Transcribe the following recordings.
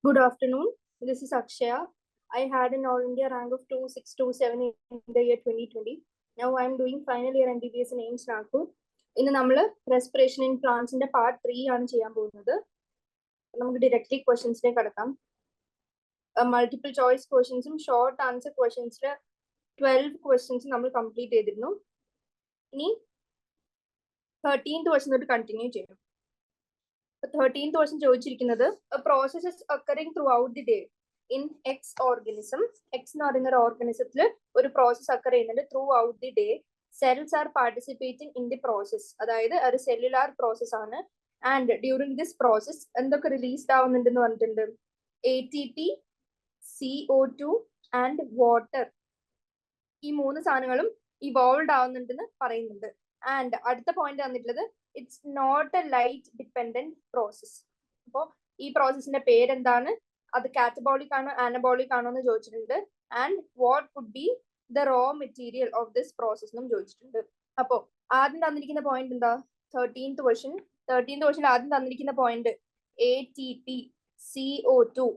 Good afternoon. This is Akshaya. I had an All India rank of 2627 in the year 2020. Now I am doing final year MBBS in AIMS Nagpur. ഇന്ന് നമ്മൾ respiration in പ്ലാന്റ്സിന്റെ part 3 ആണ് ചെയ്യാൻ പോകുന്നത്. നമുക്ക് directly ക്വസ്റ്റ്യൻസിലേക്ക് കടക്കാം. Multiple choice ക്വസ്റ്റ്യൻസും short answer ക്വസ്റ്റ്യൻസിൽ 12 questions നമ്മൾ complete ചെയ്തിരുന്നു. ഇനി 13th ക്വസ്റ്റ്യൻ തൊട്ട് കണ്ടിന്യൂ ചെയ്യും. 13th ക്വസ്റ്റ്യൻ ചോദിച്ചിരിക്കുന്നത് processes occurring throughout the day in X organism. X എന്ന് പറയുന്ന ഒരു ഓർഗാനിസത്തിൽ ഒരു പ്രോസസ് അക്കർ ചെയ്യുന്നുണ്ട് throughout the day. Cells are participating in the process, അതായത് ഒരു സെല്ലുലാർ പ്രോസസ് ആണ്. ആൻഡ് ഡ്യൂറിംഗ് ദിസ് പ്രോസസ് എന്തൊക്കെ റിലീസ്ഡ് ആവുന്നുണ്ടെന്ന് പറഞ്ഞിട്ടുണ്ട്? ATP, CO2 and water. ഈ 3 സാധനങ്ങളും ഇവോൾവ് ആവുന്നുണ്ടെന്ന് പറയുന്നുണ്ട്. ആൻഡ് അടുത്ത പോയിന്റ് വന്നിട്ടുള്ളത് it's not a light dependent process. അപ്പോൾ ഈ പ്രോസസ്സിന്റെ പേരെന്താണ്, അത് കാറ്റബോളിക് ആണോ ആനബോളിക് ആണോ എന്ന് ചോദിച്ചിട്ടുണ്ട്. And what could be the raw material of this process എന്നും ചോദിച്ചിട്ടുണ്ട്. അപ്പോൾ ആദ്യം തന്നിരിക്കുന്ന പോയിന്റ് എന്താ? 13th ക്വസ്റ്റ്യൻ ആദ്യം തന്നിരിക്കുന്ന പോയിന്റ് ATP, CO2,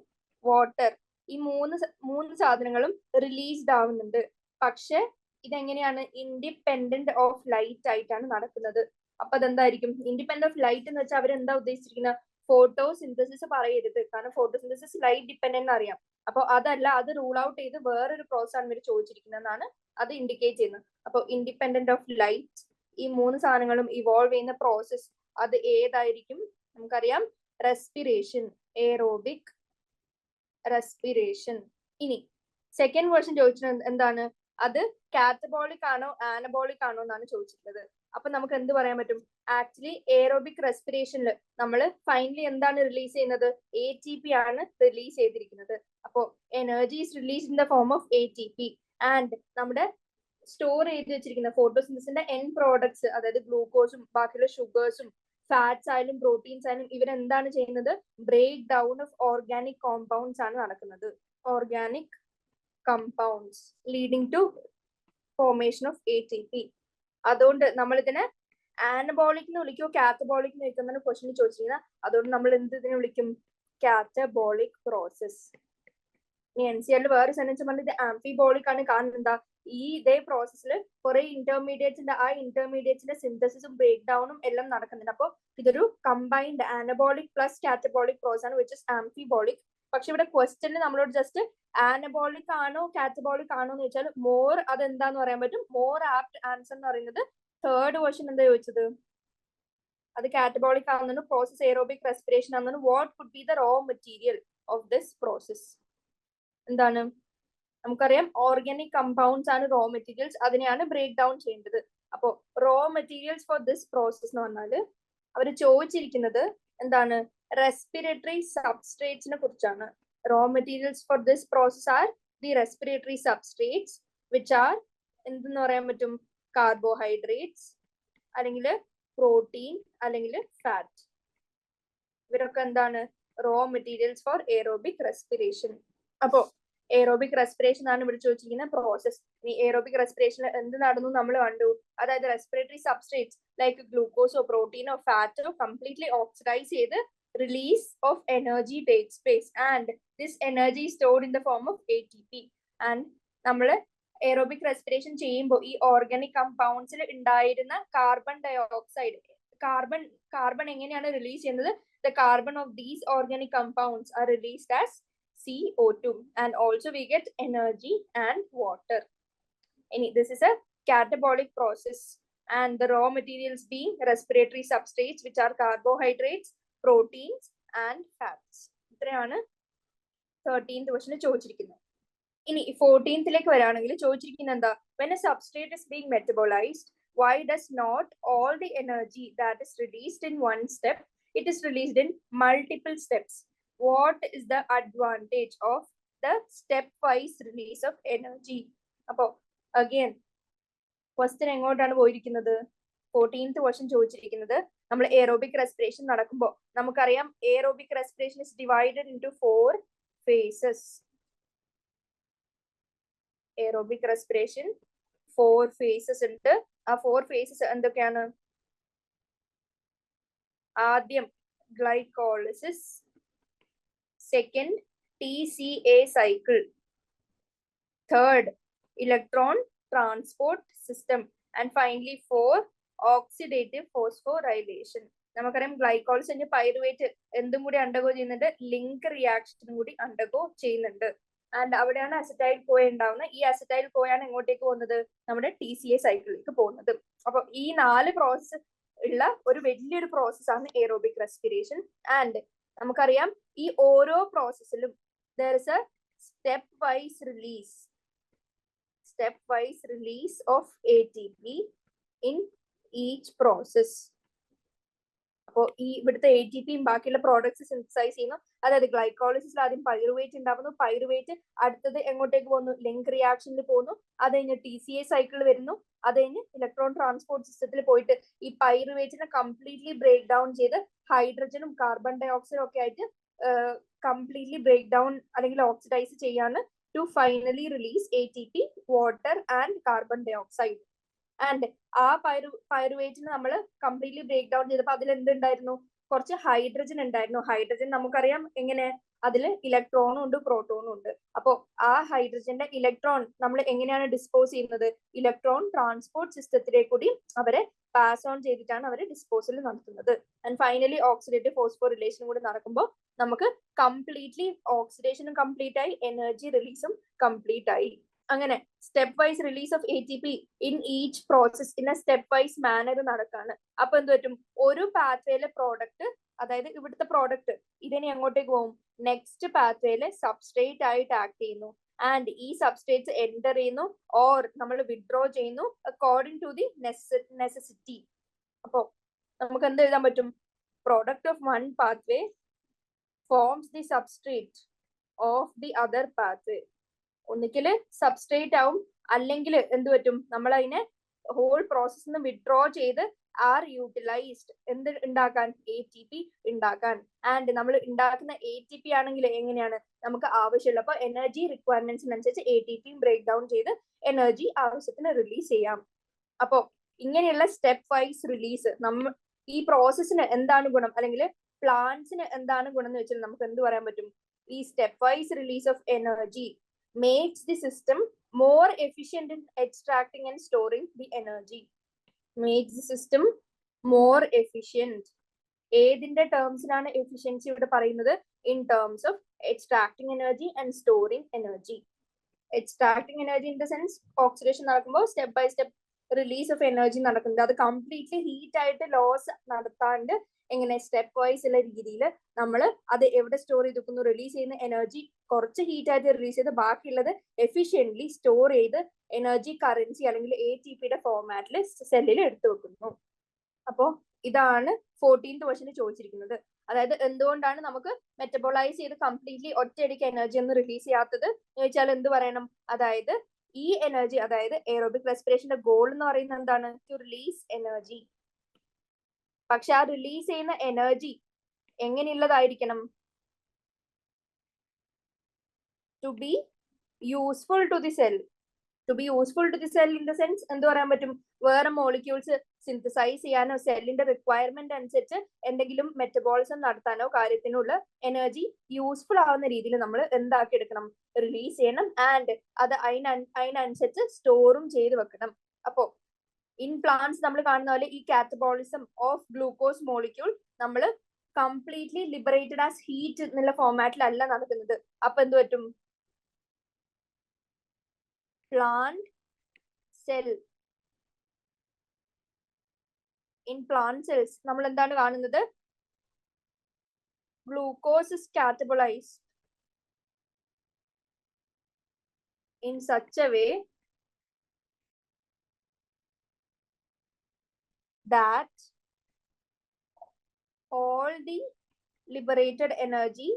വാട്ടർ. ഈ മൂന്ന് സാധനങ്ങളും റിലീസ്ഡ് ആവുന്നുണ്ട്. പക്ഷെ ഇതെങ്ങനെയാണ്? ഇൻഡിപെൻഡന്റ് ഓഫ് ലൈറ്റ് ആയിട്ടാണ് നടക്കുന്നത്. അപ്പൊ അതെന്തായിരിക്കും? ഇൻഡിപെൻഡന്റ് ഓഫ് ലൈറ്റ് എന്ന് വെച്ചാൽ അവരെന്താ ഉദ്ദേശിച്ചിരിക്കുന്നത്? ഫോട്ടോസിന്തസിസ് പറയരുത്, കാരണം ഫോട്ടോസിന്തസിസ് ലൈറ്റ് ഡിപെൻഡന്റ് അറിയാം. അപ്പൊ അതല്ല, അത് റൂൾ ഔട്ട് ചെയ്ത് വേറൊരു പ്രോസസ് ആണ് ഇവർ ചോദിച്ചിരിക്കുന്നതെന്നാണ് അത് ഇൻഡിക്കേറ്റ് ചെയ്യുന്നത്. അപ്പോൾ ഇൻഡിപെൻഡന്റ് ഓഫ് ലൈറ്റ്, ഈ 3 സാധനങ്ങളും ഇവോൾവ് ചെയ്യുന്ന പ്രോസസ് അത് ഏതായിരിക്കും? നമുക്കറിയാം റെസ്പിറേഷൻ, എയറോബിക് റെസ്പിറേഷൻ. ഇനി സെക്കൻഡ് ക്വസ്റ്റ്യൻ ചോദിച്ചത് എന്താണ്? അത് കാറ്റബോളിക് ആണോ ആനബോളിക് ആണോ എന്നാണ് ചോദിച്ചിട്ടുള്ളത്. അപ്പൊ നമുക്ക് എന്ത് പറയാൻ പറ്റും? ആക്ച്വലി എയറോബിക് റെസ്പിറേഷനിൽ നമ്മൾ ഫൈനലി എന്താണ് റിലീസ് ചെയ്യുന്നത്? ATP ആണ് റിലീസ് ചെയ്തിരിക്കുന്നത്. അപ്പോൾ energy is release in the form of ATP. And നമ്മുടെ സ്റ്റോർ ചെയ്ത് വെച്ചിരിക്കുന്ന ഫോട്ടോസിന്തസിന്റെ എൻ പ്രോഡക്ട്സ്, അതായത് ഗ്ലൂക്കോസും ബാക്കിയുള്ള ഷുഗേഴ്സും ഫാറ്റ്സ് ആയാലും പ്രോട്ടീൻസ് ആയാലും ഇവരെന്താണ് ചെയ്യുന്നത്? Break down of organic compounds ആണ് നടക്കുന്നത്. Organic compounds leading to formation of ATP. അതുകൊണ്ട് നമ്മൾ ഇതിനെ ആനബോളിക് എന്ന് വിളിക്കോ കാറ്റബോളിക് എന്ന് വിളിക്കുന്ന ക്വസ്റ്റ്യൻ ചോദിച്ചിരിക്കുന്നത്. അതുകൊണ്ട് നമ്മൾ ഇതിനെ വിളിക്കും? Catabolic process. ഇനി NCERT വേറെ സെന്റൻസ് പറഞ്ഞത് ആംഫിബോളിക് ആണ്. കാരണം എന്താ? ഇതേ പ്രോസസ്സിൽ കുറെ ഇന്റർമീഡിയറ്റ്സ് ഉണ്ട്. ആ ഇന്റർമീഡിയറ്റ്സിന്റെ സിന്തസിസും ബ്രേക്ക് ഡൗണും എല്ലാം നടക്കുന്നുണ്ട്. അപ്പോൾ ഇതൊരു combined anabolic plus catabolic process ആണ്, വിച്ച് ഇസ് ആംഫിബോളിക്. പക്ഷെ ഇവിടെ ക്വസ്റ്റ്യനിൽ നമ്മളോട് ജസ്റ്റ് ആനബോളിക് ആണോ കാറ്റബോളിക് ആണോ എന്ന് വെച്ചാൽ മോർ അതെന്താന്ന് പറയാൻ പറ്റും? മോർ ആപ്റ്റ് ആൻസർ എന്ന് പറയുന്നത് തേർഡ് ക്വസ്റ്റ്യൻ എന്താ ചോദിച്ചത്? അത് കാറ്റബോളിക് ആവുന്നു. പ്രോസസ് എയറോബിക് റെസ്പിറേഷൻ ആവുന്നു. What could be the raw material of this process? എന്താണ്? നമുക്കറിയാം ഓർഗാനിക് കമ്പൗണ്ട്സ് ആണ് റോ മെറ്റീരിയൽസ്, അതിനെയാണ് ബ്രേക്ക് ഡൗൺ ചെയ്യേണ്ടത്. അപ്പോൾ raw materials for this process എന്ന് പറഞ്ഞാല് അവർ ചോദിച്ചിരിക്കുന്നത് എന്താണ്? റെസ്പിറേറ്ററി സബ്സ്ട്രേറ്റ്സിനെ കുറിച്ചാണ്. Raw materials for this process are the respiratory substrates which are എന്തെന്ന് പറയാൻ പറ്റും? കാർബോഹൈഡ്രേറ്റ്സ്, അല്ലെങ്കിൽ പ്രോട്ടീൻ, അല്ലെങ്കിൽ ഫാറ്റ്. ഇവരൊക്കെ എന്താണ്? Raw materials for aerobic respiration. അപ്പോ എയറോബിക് റെസ്പിറേഷൻ ആണ് ഇവിടെ ചോദിച്ചിരിക്കുന്ന പ്രോസസ്. ഈ എയറോബിക് റെസ്പിറേഷനിൽ എന്ത് നടന്നു നമ്മൾ കണ്ടു. അതായത് റെസ്പിറേറ്ററി സബ്സ്ട്രേറ്റ്സ് ലൈക്ക് ഗ്ലൂക്കോസോ പ്രോട്ടീനോ ഫാറ്റോ കംപ്ലീറ്റ്ലി ഓക്സിഡൈസ് ചെയ്ത് release of energy takes place, and this energy is stored in the form of ATP. and നമ്മൾ എയറോബിക് റെസ്പിറേഷൻ ചെയ്യുമ്പോൾ ഈ ഓർഗാനിക് കമ്പൗണ്ട്സിൽ ഉണ്ടായിരുന്ന കാർബൺ ഡയോക്സൈഡ്, കാർബൺ എങ്ങനെയാണ് റിലീസ് ചെയ്യുന്നത്? the carbon of these organic compounds are released as CO2, and also we get energy and water. This is a catabolic process, and the raw materials being respiratory substrates which are carbohydrates, proteins and fats. ഇത്രയാണ് 13th question ചോദിച്ചിരിക്കുന്നത്. ഇനി 14th വരാണെങ്കിൽ ചോദിച്ചിരിക്കുന്നത് എന്താ? when a substrate is being metabolized, why does not all the energy that is released in one step, it is released in multiple steps? What is the advantage of the stepwise release of energy? അപ്പോൾ again question എങ്ങോട്ടാണ് പോയിരിക്കുന്നത്? 14th question ചോദിച്ചിരിക്കുന്നത് നമ്മൾ aerobic respiration നടക്കുമ്പോൾ നമുക്കറിയാം aerobic respiration is divided into 4 phases. Aerobic respiration 4 phases ഉണ്ട്. ആ 4 phases എന്തൊക്കെയാണ്? ആദ്യം glycolysis, second TCA cycle, third electron transport system, and finally 4 oxidative phosphorylation. നമുക്കറിയാം ഗ്ലൈക്കോൾസ് കഴിഞ്ഞ് പൈറുവേറ്റ് എന്തും കൂടി അണ്ടർഗോ ചെയ്യുന്നുണ്ട്, ലിങ്ക് റിയാക്ഷനും കൂടി അണ്ടർഗോ ചെയ്യുന്നുണ്ട്. ആൻഡ് അവിടെയാണ് അസറ്റൈൽ കോയ ഉണ്ടാവുന്നത്. ഈ അസറ്റൈൽ കോയാണ് എങ്ങോട്ടേക്ക് പോകുന്നത്? നമ്മുടെ TCA സൈക്കിളിലേക്ക് പോകുന്നത്. അപ്പൊ ഈ 4 പ്രോസസ് ഉള്ള ഒരു വലിയൊരു പ്രോസസ്സാണ് എയറോബിക് റെസ്പിറേഷൻ. ആൻഡ് നമുക്കറിയാം ഈ ഓരോ പ്രോസസ്സിലും there is a stepwise release of ATP in each process. അപ്പോൾ ഈ ഇവിടുത്തെ ATPയും ബാക്കിയുള്ള പ്രോഡക്ട്സ് സിന്തസൈസ് ചെയ്യുന്നു. അതായത് ഗ്ലൈക്കോളിസിൽ ആദ്യം പൈറുവേറ്റ് ഉണ്ടാവുന്നു, പൈറുവേറ്റ് അടുത്തത് എങ്ങോട്ടേക്ക് പോകുന്നു? ലിങ്ക് റിയാക്ഷനിൽ പോകുന്നു, അത് കഴിഞ്ഞ് TCA സൈക്കിൾ വരുന്നു, അത് കഴിഞ്ഞ് ഇലക്ട്രോൺ ട്രാൻസ്പോർട്ട് സിസ്റ്റത്തിൽ പോയിട്ട് ഈ പൈറുവേറ്റിനെ കംപ്ലീറ്റ്ലി ബ്രേക്ക് ഡൗൺ ചെയ്ത് ഹൈഡ്രജനും കാർബൺ ഡൈ ഓക്സൈഡും ഒക്കെ ആയിട്ട് കംപ്ലീറ്റ്ലി ബ്രേക്ക് ഡൗൺ അല്ലെങ്കിൽ ഓക്സിഡൈസ് ചെയ്യാണ് to finally release ATP, water and carbon dioxide. And ആ പൈറുവേറ്റിന് നമ്മൾ കംപ്ലീറ്റ്ലി ബ്രേക്ക് ഡൗൺ ചെയ്തപ്പോൾ അതിൽ എന്തുണ്ടായിരുന്നു? കുറച്ച് ഹൈഡ്രജൻ ഉണ്ടായിരുന്നു. ഹൈഡ്രജൻ നമുക്കറിയാം എങ്ങനെ, അതിൽ ഇലക്ട്രോണും ഉണ്ട് പ്രോട്ടോണും ഉണ്ട്. അപ്പോൾ ആ ഹൈഡ്രജന്റെ ഇലക്ട്രോൺ നമ്മൾ എങ്ങനെയാണ് ഡിസ്പോസ് ചെയ്യുന്നത്? ഇലക്ട്രോൺ ട്രാൻസ്പോർട്ട് സിസ്റ്റത്തിലേക്ക് കൂടി അവരെ പാസ് ഓൺ ചെയ്തിട്ടാണ് അവർ ഡിസ്പോസൽ നടത്തുന്നത്. ആൻഡ് ഫൈനലി ഓക്സിഡേറ്റീവ് ഫോസ്ഫോറിലേഷനും കൂടി നടക്കുമ്പോൾ നമുക്ക് കംപ്ലീറ്റ്ലി ഓക്സിഡേഷനും കംപ്ലീറ്റ് ആയി, എനർജി റിലീസും കംപ്ലീറ്റ് ആയി. അങ്ങനെ stepwise release of ATP in each process in a stepwise manner നടക്കാണ്. അപ്പൊ എന്ത് പറ്റും? ഒരു പാത്വേയിലെ പ്രോഡക്റ്റ്, അതായത് ഇവിടുത്തെ പ്രോഡക്റ്റ് ഇതിനെ എങ്ങോട്ടേക്ക് പോകും? നെക്സ്റ്റ് പാത്വേയിലെ സബ്സ്ട്രേറ്റ് ആയിട്ട് ആക്ട് ചെയ്യുന്നു. ആൻഡ് ഈ സബ്സ്ട്രേറ്റ്സ് എൻ്റർ ചെയ്യുന്നു ഓർ നമ്മൾ വിഡ്രോ ചെയ്യുന്നു അക്കോർഡിംഗ് ടു ദി നെസസിറ്റി. അപ്പോ നമുക്ക് എന്ത് എഴുതാൻ പറ്റും? Product of one pathway forms the substrate of the other pathway. ഒന്നിക്കല് സബ്സ്ട്രേറ്റ് ആവും, അല്ലെങ്കിൽ എന്ത് പറ്റും? നമ്മൾ അതിനെ ഹോൾ പ്രോസസ്സിൽ നിന്ന് വിഡ്രോ ചെയ്ത് ആർ യൂട്ടിലൈസ്ഡ് എന്ത് ഉണ്ടാക്കാൻ? ATP ഉണ്ടാക്കാൻ. ആൻഡ് നമ്മൾ ഉണ്ടാക്കുന്ന ATP ആണെങ്കിൽ എങ്ങനെയാണ് നമുക്ക് ആവശ്യമുള്ള, അപ്പൊ എനർജി റിക്വയർമെന്റ്സിനനുസരിച്ച് ATPയും ബ്രേക്ക് ഡൗൺ ചെയ്ത് എനർജി ആവശ്യത്തിന് റിലീസ് ചെയ്യാം. അപ്പോ ഇങ്ങനെയുള്ള സ്റ്റെപ്പ് വൈസ് റിലീസ് ഈ പ്രോസസ്സിന് എന്താണ് ഗുണം, അല്ലെങ്കിൽ പ്ലാന്റ്സിന് എന്താണ് ഗുണം എന്ന് വെച്ചാൽ നമുക്ക് എന്ത് പറയാൻ പറ്റും? ഈ step wise release of energy makes the system more efficient in extracting and storing the energy. Makes the system more efficient. ഏതിന്റെ ടേംസിലാണ് എഫിഷ്യൻസി ഇവിടെ പറയുന്നത്? In terms of extracting energy and storing energy. Extracting energy in the sense oxidation നടക്കുമ്പോൾ step by step release of energy നടക്കുന്നുണ്ട്. അത് completely heat ആയിട്ട് loss നടത്താണ്ട് എങ്ങനെ step wise ഉള്ള രീതിയിൽ നമ്മൾ അത് എവിടെ സ്റ്റോർ ചെയ്ത് വെക്കുന്നു? റിലീസ് ചെയ്യുന്ന എനർജി കുറച്ച് ഹീറ്റ് ആയിട്ട് റിലീസ് ചെയ്ത് ബാക്കിയുള്ളത് എഫിഷ്യന്റ്ലി സ്റ്റോർ ചെയ്ത് എനർജി കറൻസി അല്ലെങ്കിൽ ATPയുടെ ഫോർമാറ്റിൽ സെല്ലിൽ എടുത്തു വെക്കുന്നു. അപ്പോൾ ഇതാണ് 14th ക്വസ്റ്റ്യൻ ചോദിച്ചിരിക്കുന്നത്. അതായത് എന്തുകൊണ്ടാണ് നമുക്ക് മെറ്റബോളൈസ് ചെയ്ത് കംപ്ലീറ്റ്ലി ഒറ്റയടിക്ക് എനർജി ഒന്നും റിലീസ് ചെയ്യാത്തത് എന്ന് വെച്ചാൽ എന്ത് പറയണം? അതായത് ഈ എനർജി, അതായത് എയറോബിക് റെസ്പിറേഷന്റെ ഗോൾ എന്ന് പറയുന്നത് എന്താണ്? To release energy. പക്ഷെ ആ റിലീസ് ചെയ്യുന്ന എനർജി എങ്ങനെയുള്ളതായിരിക്കണം? To be useful to the cell. To be useful to the cell in the sense എന്ത് പറയാൻ പറ്റും? വേറെ മോളിക്യൂൾസ് സിന്തസൈസ് ചെയ്യാനോ സെല്ലിന്റെ റിക്വയർമെന്റ് അനുസരിച്ച് എന്തെങ്കിലും മെറ്റബോളിസം നടത്താനോ കാര്യത്തിനുള്ള എനർജി യൂസ്ഫുൾ ആവുന്ന രീതിയിൽ നമ്മൾ എന്താക്കി എടുക്കണം? റിലീസ് ചെയ്യണം. ആൻഡ് അത് അതിനനുസരിച്ച് സ്റ്റോറും ചെയ്ത് വെക്കണം. അപ്പോ ഇൻ പ്ലാന്റ്സ് നമ്മൾ കാണുന്ന പോലെ ഈ കാറ്റബോളിസം ഓഫ് ഗ്ലൂക്കോസ് മോളിക്യൂൾ നമ്മൾ കംപ്ലീറ്റ്ലി ലിബറേറ്റഡ് ആസ് ഹീറ്റ് എന്നുള്ള ഫോർമാറ്റിലല്ല നടക്കുന്നത്. അപ്പൊ എന്ത് പറ്റും? Plant cell, in plant cells നമ്മൾ എന്താണ് കാണുന്നത്? Glucose is catabolised in such a way that all the liberated energy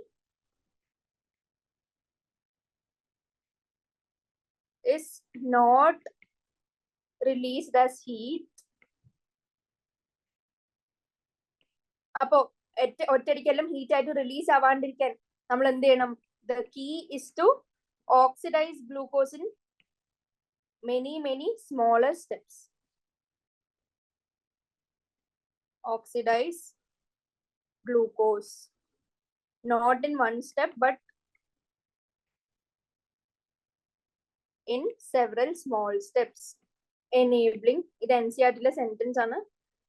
is not released as heat. അപ്പോ ഒറ്റയടിക്കെല്ലാം ഹീറ്റ് ആയിട്ട് റിലീസ് ആവാണ്ടിരിക്കാൻ നമ്മൾ എന്ത് ചെയ്യണം? The key is to oxidize glucose in many smaller steps. Oxidize glucose not in one step but in several small steps. Enabling, ഇത് NCERT sentence ആണ്.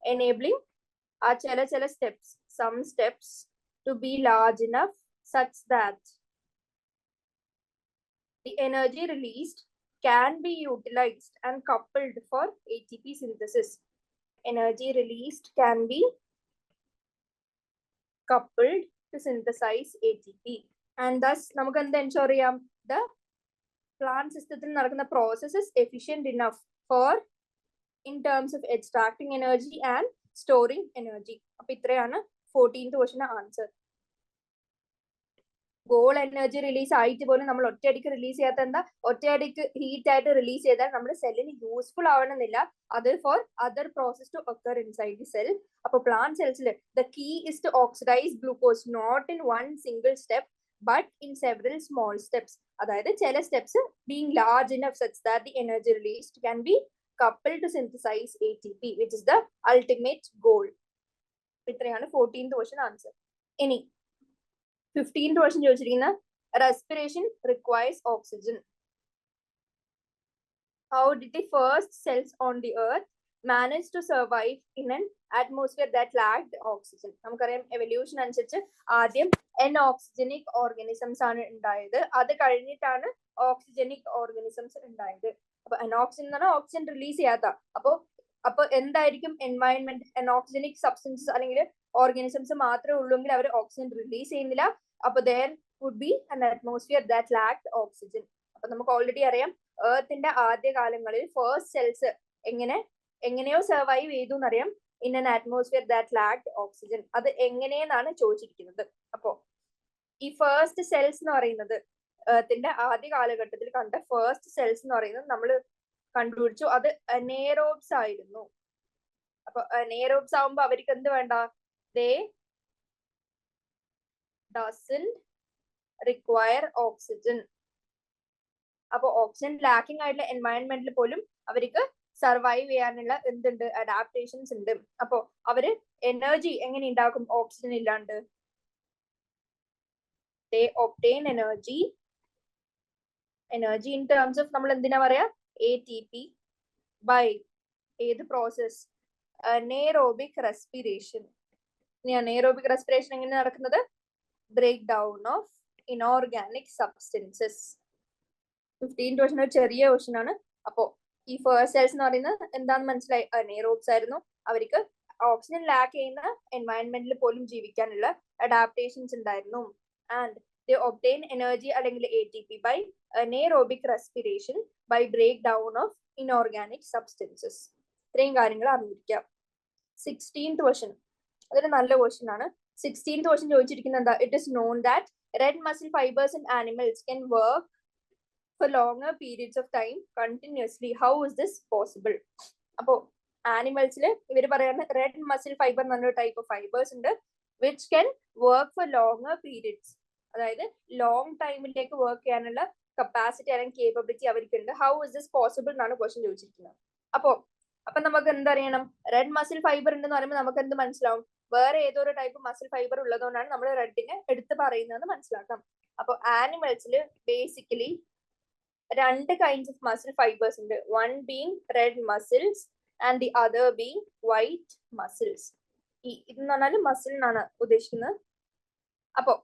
Enabling are ചില steps, some steps to be large enough such that the energy released can be utilized and coupled for ATP synthesis. Energy released can be coupled to synthesize ATP. And thus, നമുക്ക് എന്ത് ensure ചെയ്യാം? The plant system നടക്കുന്ന process is efficient enough for in terms of extracting energy and storing energy. അപ്പൊ ഇത്രയാണ് 14th question answer. Goal energy release ആയിട്ട് പോലും നമ്മൾ ഒറ്റയടിക്ക് റിലീസ് ചെയ്യാത്ത എന്താ? ഒറ്റയടിക്ക് ഹീറ്റ് ആയിട്ട് റിലീസ് ചെയ്താൽ നമ്മുടെ സെല്ലിന് യൂസ്ഫുൾ ആവണമെന്നില്ല. അത് for other process to occur inside the cell. അപ്പൊ പ്ലാന്റ് സെൽസിൽ the key is to oxidise glucose not in one single step but in several small steps. അതായത് ചില steps being large enough such that the energy released can be coupled to synthesize ATP, which is the ultimate goal. ഇത്രയാണ് 14th question answer. ഇനി 15th question ചോദിച്ചിരിക്കുന്ന respiration requires oxygen. How did the first cells on the earth manage to survive in an atmosphere that lacked oxygen? നമുക്കറിയാം evolution അനുസരിച്ച് ആദ്യം അനോക്സിജനിക് organisms ആണ് ഉണ്ടായത്. അത് കഴിഞ്ഞിട്ടാണ് ഓക്സിജനിക് ഓർഗാനിസംസ് ഉണ്ടായത്. അപ്പൊ അനോക്സിജൻ എന്ന് പറഞ്ഞാൽ ഓക്സിജൻ റിലീസ് ചെയ്യാത്ത. അപ്പൊ എന്തായിരിക്കും എൻവയൺമെന്റ്? അനോക്സിജനിക് സബ്സ്റ്റൻസസ് അല്ലെങ്കിൽ ഓർഗാനിസംസ് മാത്രമേ ഉള്ളൂങ്കിൽ അവർ ഓക്സിജൻ റിലീസ് ചെയ്യുന്നില്ല. അപ്പൊ there would be an atmosphere that lacked oxygen. അപ്പൊ നമുക്ക് ഓൾറെഡി അറിയാം എർത്തിന്റെ ആദ്യ കാലങ്ങളിൽ ഫസ്റ്റ് സെൽസ് എങ്ങനെയോ സർവൈവ് ചെയ്തു എന്നറിയാം in an atmosphere that lacked oxygen. അത് എങ്ങനെയെന്നാണ് ചോദിച്ചിരിക്കുന്നത്. അപ്പോ ഈ ഫസ്റ്റ് സെൽസ് എന്ന് പറയുന്നത് എർത്തിന്റെ ആദ്യ കാലഘട്ടത്തിൽ കണ്ട ഫസ്റ്റ് സെൽസ് എന്ന് പറയുന്നത് നമ്മൾ കണ്ടുപിടിച്ചു അത് അനേറോബ്സ് ആയിരുന്നു. അപ്പൊ അനേറോബ്സ് ആവുമ്പോ അവർക്ക് എന്ത് വേണ്ട? they doesn't require oxygen. അപ്പൊ ഓക്സിജൻ ലാക്കിംഗ് ആയിട്ടുള്ള എൻവയൺമെന്റിൽ പോലും അവർക്ക് സർവൈവ് ചെയ്യാനുള്ള എന്തുണ്ട്? അഡാപ്റ്റേഷൻസ് ഉണ്ട്. അപ്പൊ അവര് എനർജി എങ്ങനെ ഉണ്ടാക്കും ഓക്സിജൻ ഇല്ലാണ്ട്? they obtain energy in terms of നമ്മൾ എന്തിനാ പറയാ? ATP by ഏത് പ്രോസസ്? anaerobic respiration. ഇനി anaerobic respiration എങ്ങനെ നടക്കുന്നത്? Break down of inorganic substances. 15th question ഒരു ചെറിയ ക്വസ്റ്റൻ ആണ്. അപ്പോ ഈ ഫസ്റ്റ് സെൽസ് എന്ന് പറയുന്നത് എന്താന്ന് മനസ്സിലായി? അനേറോബ്സ് ആയിരുന്നു. അവർക്ക് ഓക്സിജൻ ലാക്ക് ചെയ്യുന്ന എൻവയൺമെന്റിൽ പോലും ജീവിക്കാനുള്ള അഡാപ്റ്റേഷൻസ് ഉണ്ടായിരുന്നു. ആൻഡ് they obtain energy അല്ലെങ്കിൽ ATP by anaerobic respiration by breakdown of inorganic substances. ഇത്രയും കാര്യങ്ങൾ അറിഞ്ഞിരിക്കാം. 16th question അതൊരു നല്ല ക്വസ്റ്റൻ ആണ്. 16th question ചോദിച്ചിരിക്കുന്നത് എന്താ? It is known that red muscle fibers in animals can work for longer periods of time continuously. How is this possible? അപ്പോ ആനിമൽസിൽ ഇവർ പറയുന്ന റെഡ് മസിൽ ഫൈബർ എന്ന് പറഞ്ഞ ടൈപ്പ് ഓഫ് ഫൈബേഴ്സ് ഉണ്ട് which can work for longer periods. അതായത് long ടൈമിലേക്ക് work ചെയ്യാനുള്ള capacity അല്ലെങ്കിൽ കേപ്പബിലിറ്റി അവർക്കുണ്ട്. ഹൗ ഇസ് ദിസ് പോസിബിൾ എന്നാണ് ക്വസ്റ്റൻ ചോദിച്ചിരിക്കുന്നത്. അപ്പൊ നമുക്ക് എന്തറിയണം? റെഡ് മസിൽ ഫൈബർ ഉണ്ടെന്ന് പറയുമ്പോൾ നമുക്ക് എന്ത് മനസ്സിലാവും? വേറെ ഏതോ ഒരു ടൈപ്പ് മസിൽ ഫൈബർ ഉള്ളതുകൊണ്ടാണ് നമ്മൾ റെഡിനെ എടുത്ത് പറയുന്നതെന്ന് മനസ്സിലാക്കാം. അപ്പൊ ആനിമൽസിൽ ബേസിക്കലി രണ്ട് കൈൻഡ്സ് ഓഫ് മസിൽ ഫൈബേഴ്സ് ഉണ്ട്. One being red muscles and the other being white muscles. ഇതെന്ന് പറഞ്ഞാൽ മസിൽ എന്നാണ് ഉദ്ദേശിക്കുന്നത്. അപ്പോ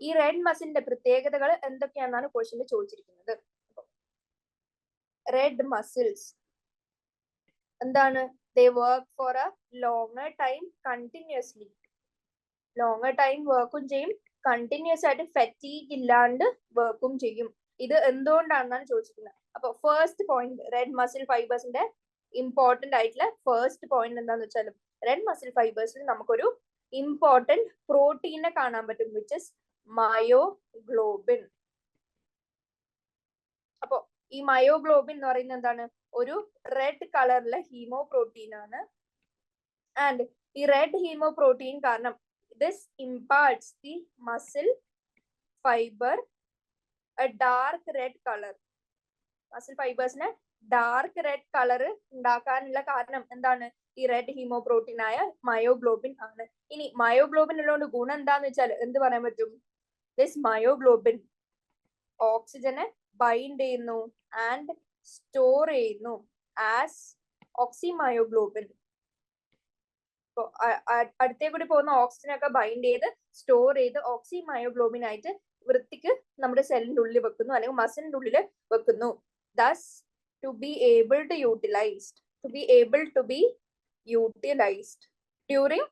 ഈ റെഡ് മസിലിന്റെ പ്രത്യേകതകൾ എന്തൊക്കെയാണെന്നാണ് ക്വസ്റ്റ്യനിൽ ചോദിച്ചിരിക്കുന്നത്. റെഡ് മസിൽസ് എന്താണ്? they work for a longer time continuously. Longer time വർക്കും ചെയ്യും, കണ്ടിന്യൂസ് ആയിട്ട് ഫാറ്റീഗ് ഇല്ലാണ്ട് വർക്കും ചെയ്യും. ഇത് എന്തുകൊണ്ടാണെന്നാണ് ചോദിച്ചിരിക്കുന്നത്. അപ്പൊ ഫസ്റ്റ് പോയിന്റ് റെഡ് മസിൽ ഫൈബേഴ്സിന്റെ ഇമ്പോർട്ടന്റ് ആയിട്ടുള്ള ഫസ്റ്റ് പോയിന്റ് എന്താന്ന് വെച്ചാൽ റെഡ് മസിൽ ഫൈബേഴ്സിൽ നമുക്കൊരു ഇമ്പോർട്ടന്റ് പ്രോട്ടീനെ കാണാൻ പറ്റും വിച്ച് ഇസ് മയോഗ്ലോബിൻ. അപ്പോ ഈ മയോഗ്ലോബിൻ എന്ന് പറയുന്നത് എന്താണ്? ഒരു റെഡ് കളറിലെ ഹീമോ പ്രോട്ടീൻ ആണ്. ആൻഡ് ഈ റെഡ് ഹീമോ പ്രോട്ടീൻ കാരണം this imparts the muscle fiber a dark red color. muscle fibers-നെ ഡാർക്ക് റെഡ് കളർ ഉണ്ടാക്കാനുള്ള കാരണം എന്താണ്? ഈ റെഡ് ഹീമോപ്രോട്ടീൻ ആയ മയോഗ്ലോബിൻ ആണ്. ഇനി മയോഗ്ലോബിൻ ഉള്ളതുകൊണ്ട് ഗുണം എന്താന്ന് വെച്ചാൽ എന്ത് പറയാൻ പറ്റും? ദിസ് മയോഗ്ലോബിൻ ഓക്സിജനെ ബൈൻഡ് ചെയ്യുന്നു ആൻഡ് സ്റ്റോർ ചെയ്യുന്നു ആസ് ഓക്സിമയോഗ്ലോബിൻ. അടുത്തേ കൂടി പോകുന്ന ഓക്സിജനൊക്കെ ബൈൻഡ് ചെയ്ത് സ്റ്റോർ ചെയ്ത് ഓക്സിമയോഗ്ലോബിൻ ആയിട്ട് വൃത്തിക്ക് നമ്മുടെ സെല്ലിന്റെ ഉള്ളിൽ വെക്കുന്നു, അല്ലെങ്കിൽ മസിലിന്റെ ഉള്ളിൽ വെക്കുന്നു. Thus to be able to utilised during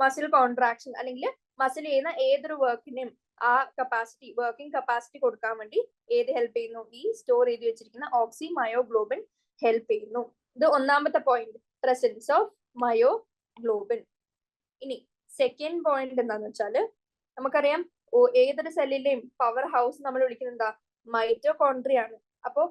muscle contraction, അല്ലെങ്കിൽ മസിൽ ചെയ്യുന്ന ഏതൊരു വർക്കിനും ആ കപ്പാസിറ്റി, വർക്കിംഗ് കപ്പാസിറ്റി കൊടുക്കാൻ വേണ്ടി ഏത് ഹെൽപ്പ് ചെയ്യുന്നു? ഈ സ്റ്റോർ ചെയ്ത് വെച്ചിരിക്കുന്ന ഓക്സിമയോഗ്ലോബിൻ ഹെൽപ്പ് ചെയ്യുന്നു. ഇത് ഒന്നാമത്തെ പോയിന്റ്, പ്രസൻസ് ഓഫ് മയോഗ്ലോബിൻ. ഇനി സെക്കൻഡ് പോയിന്റ് എന്താന്ന് വെച്ചാല്, നമുക്കറിയാം ഏതൊരു സെല്ലിന്റെയും പവർ ഹൗസ് നമ്മൾ വിളിക്കുന്നത് എന്താ? മൈറ്റോകോൺട്രിയ ആണ്. അപ്പോ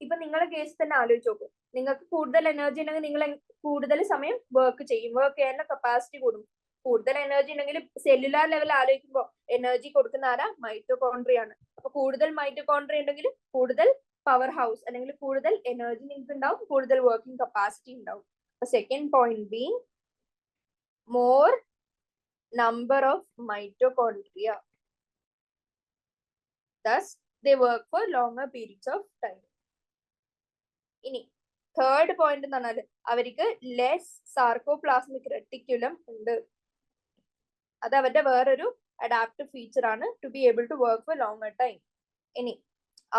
ഇപ്പൊ നിങ്ങളുടെ കേസ് തന്നെ ആലോചിച്ച് നോക്കും, നിങ്ങൾക്ക് കൂടുതൽ എനർജി ഉണ്ടെങ്കിൽ നിങ്ങൾ കൂടുതൽ സമയം വർക്ക് ചെയ്യും, വർക്ക് ചെയ്യാനുള്ള കപ്പാസിറ്റി കൂടും. കൂടുതൽ എനർജി ഉണ്ടെങ്കിൽ സെല്ലുലാർ ലെവൽ ആലോചിക്കുമ്പോൾ എനർജി കൊടുക്കുന്ന ആരാ? മൈറ്റോകോൺട്രിയ ആണ്. അപ്പൊ കൂടുതൽ മൈറ്റോകോൺട്രിയ ഉണ്ടെങ്കിൽ കൂടുതൽ പവർ ഹൗസ് അല്ലെങ്കിൽ കൂടുതൽ എനർജി നിങ്ങൾക്ക് ഉണ്ടാവും, കൂടുതൽ വർക്കിംഗ് കപ്പാസിറ്റി ഉണ്ടാവും. അപ്പൊ second point being more number of mitochondria, thus they work for longer periods of time. ഇനി തേർഡ് പോയിന്റ് എന്ന് പറഞ്ഞാൽ അവർക്ക് ലെസ് സാർക്കോപ്ലാസ്മിക് റെട്ടിക്യുലം ഉണ്ട്. അത് അവരുടെ വേറൊരു അഡാപ്റ്റീവ് ഫീച്ചർ ആണ്, to be able to work for longer time. ഇനി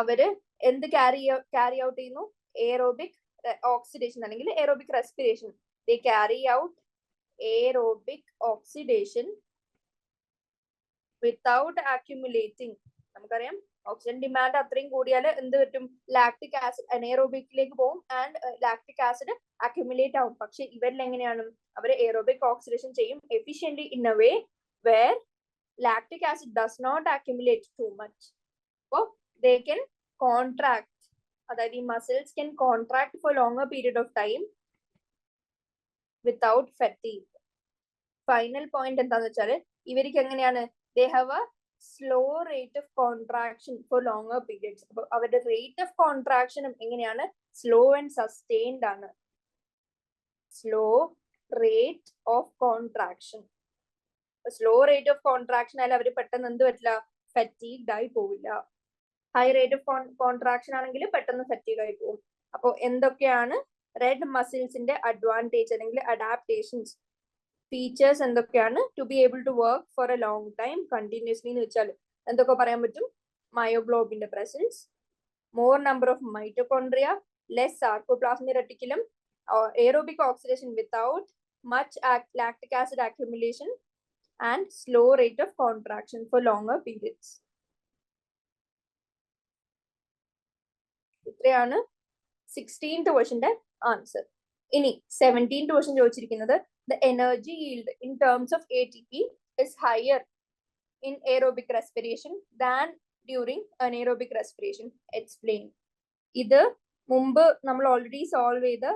അവര് എന്ത് ക്യാരി ഔട്ട് ചെയ്യുന്നു? എയറോബിക് ഓക്സിഡേഷൻ അല്ലെങ്കിൽ aerobic respiration. They carry out aerobic oxidation without accumulating. നമുക്കറിയാം ഓക്സിജൻ ഡിമാൻഡ് അത്രയും കൂടിയാൽ എന്ത് പറ്റും? ലാക്ടിക് ആസിഡ് അനേറോബിക്കിലേക്ക് പോകും ആൻഡ് ലാക്ടിക് ആസിഡ് അക്യുമുലേറ്റ് ആവും. പക്ഷെ ഇവരിൽ എങ്ങനെയാണ്? അവർ എയറോബിക് ഓക്സിഡേഷൻ ചെയ്യും efficiently in a way where lactic acid does not accumulate too much. അപ്പോൾ ദേ കെൻ കോൺട്രാക്ട്, അതായത് ഈ muscles can contract for longer period of time without fatigue. Final point എന്താന്ന് വെച്ചാല് ഇവർക്ക് എങ്ങനെയാണ്? they have a slow rate of contraction for longer periods. അപ്പൊ അവരുടെ rate of കോൺട്രാക്ഷനും എങ്ങനെയാണ്? സ്ലോ ആൻഡ് സസ്റ്റെയിൻഡ് ആണ്. Slow rate of contraction. Slow rate of contraction ആയാലും അവർ പെട്ടെന്ന് എന്ത് പറ്റില്ല? ഫറ്റീഗ്ഡ് ആയി പോവില്ല. ഹൈ റേറ്റ് ഓഫ് കോൺട്രാക്ഷൻ ആണെങ്കിൽ പെട്ടെന്ന് ഫറ്റീഗ് ആയി പോകും. അപ്പൊ എന്തൊക്കെയാണ് റെഡ് മസിൽസിന്റെ അഡ്വാൻറ്റേജ് അല്ലെങ്കിൽ അഡാപ്റ്റേഷൻസ്, ഫീച്ചേഴ്സ് എന്തൊക്കെയാണ്? To be able to work for a long time continuously എന്ന് വെച്ചാൽ എന്തൊക്കെ പറയാൻ പറ്റും? മയോഗ്ലോബിന്റെ presence, more number of mitochondria, less sarcoplasmic reticulum, aerobic oxidation without much lactic acid accumulation and slow rate of contraction for longer periods. ഇത്രയാണ് 16th ക്വസ്റ്റ്യന്റെ answer. ഇനി 17th question ചോദിച്ചിരിക്കുന്നത് the energy yield in terms of ATP is higher in aerobic respiration than during anaerobic respiration. Explain. ഇത് മുമ്പ് നമ്മൾ already solve ചെയ്ത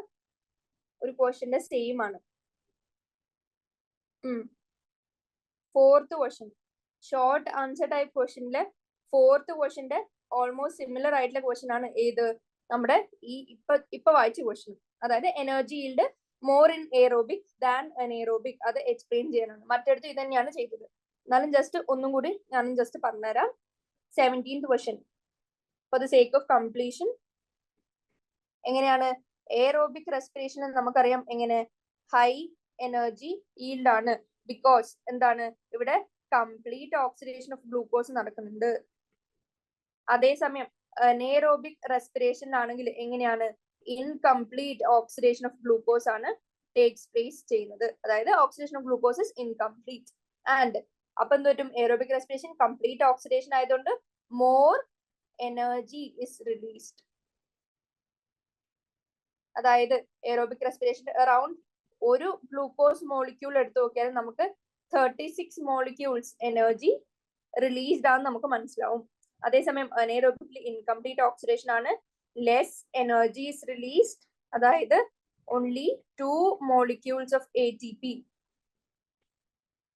ഒരു ക്വസ്റ്റ്യന്റെ same ആണ്. Fourth question, short answer type ക്വസ്റ്റ്യനിലെ ഫോർത്ത് ക്വസ്റ്റ്യന്റെ ഓൾമോസ്റ്റ് സിമിലർ ആയിട്ടുള്ള ക്വസ്റ്റ്യൻ ആണ് ഏത്? നമ്മുടെ ഈ ഇപ്പൊ വായിച്ച ക്വസ്റ്റ്യൻ. അതായത് energy yield more in aerobic than anaerobic. അത് എക്സ്പ്ലെയിൻ ചെയ്യാനാണ്. മറ്റടുത്ത് ഇത് തന്നെയാണ് ചെയ്തത്. എന്നാലും ജസ്റ്റ് ഒന്നും കൂടി ഞാൻ ജസ്റ്റ് പറഞ്ഞുതരാം. 17th question for the sake of completion. എങ്ങനെയാണ്? എയറോബിക് റെസ്പിറേഷൻ നമുക്കറിയാം എങ്ങനെ? ഹൈ എനർജി ഈൽഡ് ആണ്. ബിക്കോസ് എന്താണ്? ഇവിടെ കംപ്ലീറ്റ് ഓക്സിഡേഷൻ ഓഫ് ഗ്ലൂക്കോസ് നടക്കുന്നുണ്ട്. അതേസമയം അനേറോബിക് റെസ്പിറേഷനിലാണെങ്കിൽ എങ്ങനെയാണ്? ഇൻകംപ്ലീറ്റ് ഓക്സിഡേഷൻ ഓഫ് ഗ്ലൂക്കോസ് ആണ് ടേക്സ് പ്ലേസ് ചെയ്യുന്നത്. അതായത് oxidation of glucose is incomplete. And അപ്പൊ എന്ത് പറ്റും? എയറോബിക് റെസ്പിറേഷൻ കംപ്ലീറ്റ് ഓക്സിഡേഷൻ ആയതുകൊണ്ട് മോർ എനർജി ഇസ് റിലീസ്ഡ്. അതായത് എയറോബിക് റെസ്പിറേഷൻ അറൌണ്ട് ഒരു ഗ്ലൂക്കോസ് മോളിക്യൂൾ എടുത്തു നോക്കിയാൽ നമുക്ക് 36 മോളിക്യൂൾസ് എനർജി റിലീസ്ഡ് ആണെന്ന് നമുക്ക് മനസ്സിലാവും. അതേസമയം അനേറോബിക്കലി ഇൻകംപ്ലീറ്റ് ഓക്സിഡേഷൻ ആണ്, ലെസ് എനർജി ഇസ് റിലീസ്ഡ്. അതായത് only 2 molecules of ATP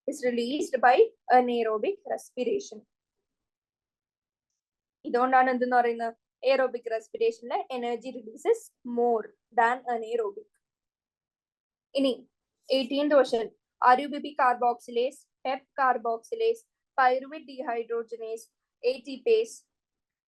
is released by anaerobic respiration. ഇതുകൊണ്ടാണ് എന്തെന്ന് പറയുന്നത്? എയറോബിക് റെസ്പിറേഷനിലെ energy releases more than anaerobic. ഇനി 18th question, RUBP carboxylase, PEP carboxylase, pyruvate dehydrogenase, ATPase,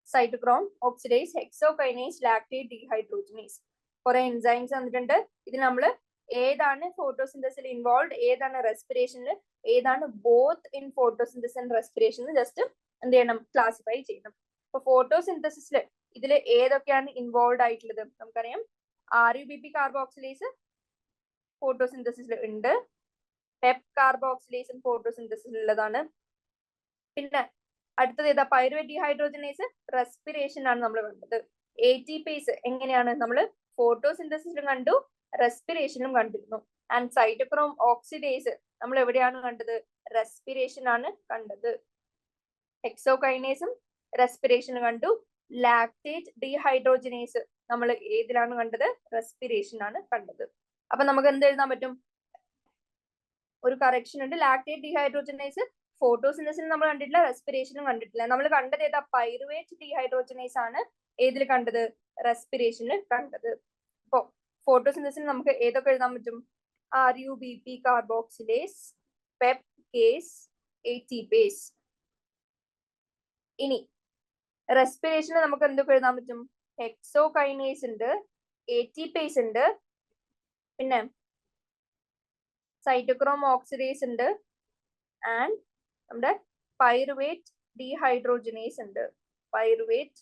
cytochrome oxidase, hexokinase, lactate dehydrogenase. കുറെ enzymes വന്നിട്ടുണ്ട്. ഇത് നമ്മൾ ഏതാണ് ഫോട്ടോസിന്തസിൽ ഇൻവോൾവ്, ഏതാണ് റെസ്പിറേഷനിൽ, ഏതാണ് both in photosynthesis and respiration just എന്ത് ചെയ്യണം, ക്ലാസിഫൈ ചെയ്യണം. അപ്പൊ ഫോട്ടോസിന്തസിസിൽ ഇതിൽ ഏതൊക്കെയാണ് ഇൻവോൾവ് ആയിട്ടുള്ളത് നമുക്കറിയാം. RUBP കാർബോക്സിലേസ് ഫോട്ടോസിന്തസിസിൽ ഉണ്ട്. പെപ് കാർബോക്സിലേസും ഫോട്ടോസിന്തസിസിൽ ഉള്ളതാണ്. പിന്നെ അടുത്തത് ഏതാ, പൈറുവേറ്റ് ഡീഹൈഡ്രോജനേസ് റെസ്പിറേഷൻ ആണ് നമ്മൾ കണ്ടത്. ATPase എങ്ങനെയാണ് നമ്മൾ ഫോട്ടോസിന്തസിസിലും കണ്ടു, റെസ്പിറേഷനിലും കണ്ടിരുന്നു. ആൻഡ് സൈറ്റോക്രോം ഓക്സിഡേസ് നമ്മൾ എവിടെയാണ് കണ്ടത്, റെസ്പിറേഷൻ ആണ് കണ്ടത്. ഹെക്സോകൈനേസും റെസ്പിറേഷൻ കണ്ടു. ലാക്ടേറ്റ് ഡീഹൈഡ്രോജനേസ് നമ്മൾ ഏതിലാണ് കണ്ടത്, റെസ്പിറേഷൻ ആണ് കണ്ടത്. അപ്പൊ നമുക്ക് എന്ത് എഴുതാൻ പറ്റും, ഒരു കറക്ഷൻ ഉണ്ട്. ലാക്ടേറ്റ് ഡീഹൈഡ്രോജനേസ് ഫോട്ടോസിന്തസിൽ നമ്മൾ കണ്ടിട്ടില്ല, റെസ്പിറേഷനും കണ്ടിട്ടില്ല. നമ്മൾ കണ്ടത് ഏതാ, പൈറുവേറ്റ് ഡീഹൈഡ്രോജനേസ് ആണ് ഏതിൽ കണ്ടത്, റെസ്പിറേഷനിൽ കണ്ടത്. അപ്പോ ഫോട്ടോസിന്തസിൽ നമുക്ക് ഏതൊക്കെ എഴുതാൻ പറ്റും, RUBP carboxylase, Pep case, ATPase. ഇനി റെസ്പിറേഷനിൽ നമുക്ക് എന്തൊക്കെ എഴുതാൻ പറ്റും, ഹെക്സോകൈനേസ് ഉണ്ട്, ATPase ഉണ്ട്, പിന്നെ സൈറ്റോക്രോം ഓക്സിഡേസ് ഉണ്ട്, ആൻഡ് നമ്മുടെ പൈറുവേറ്റ് ഡീഹൈഡ്രോജനേസ് ഉണ്ട്. Pyruvate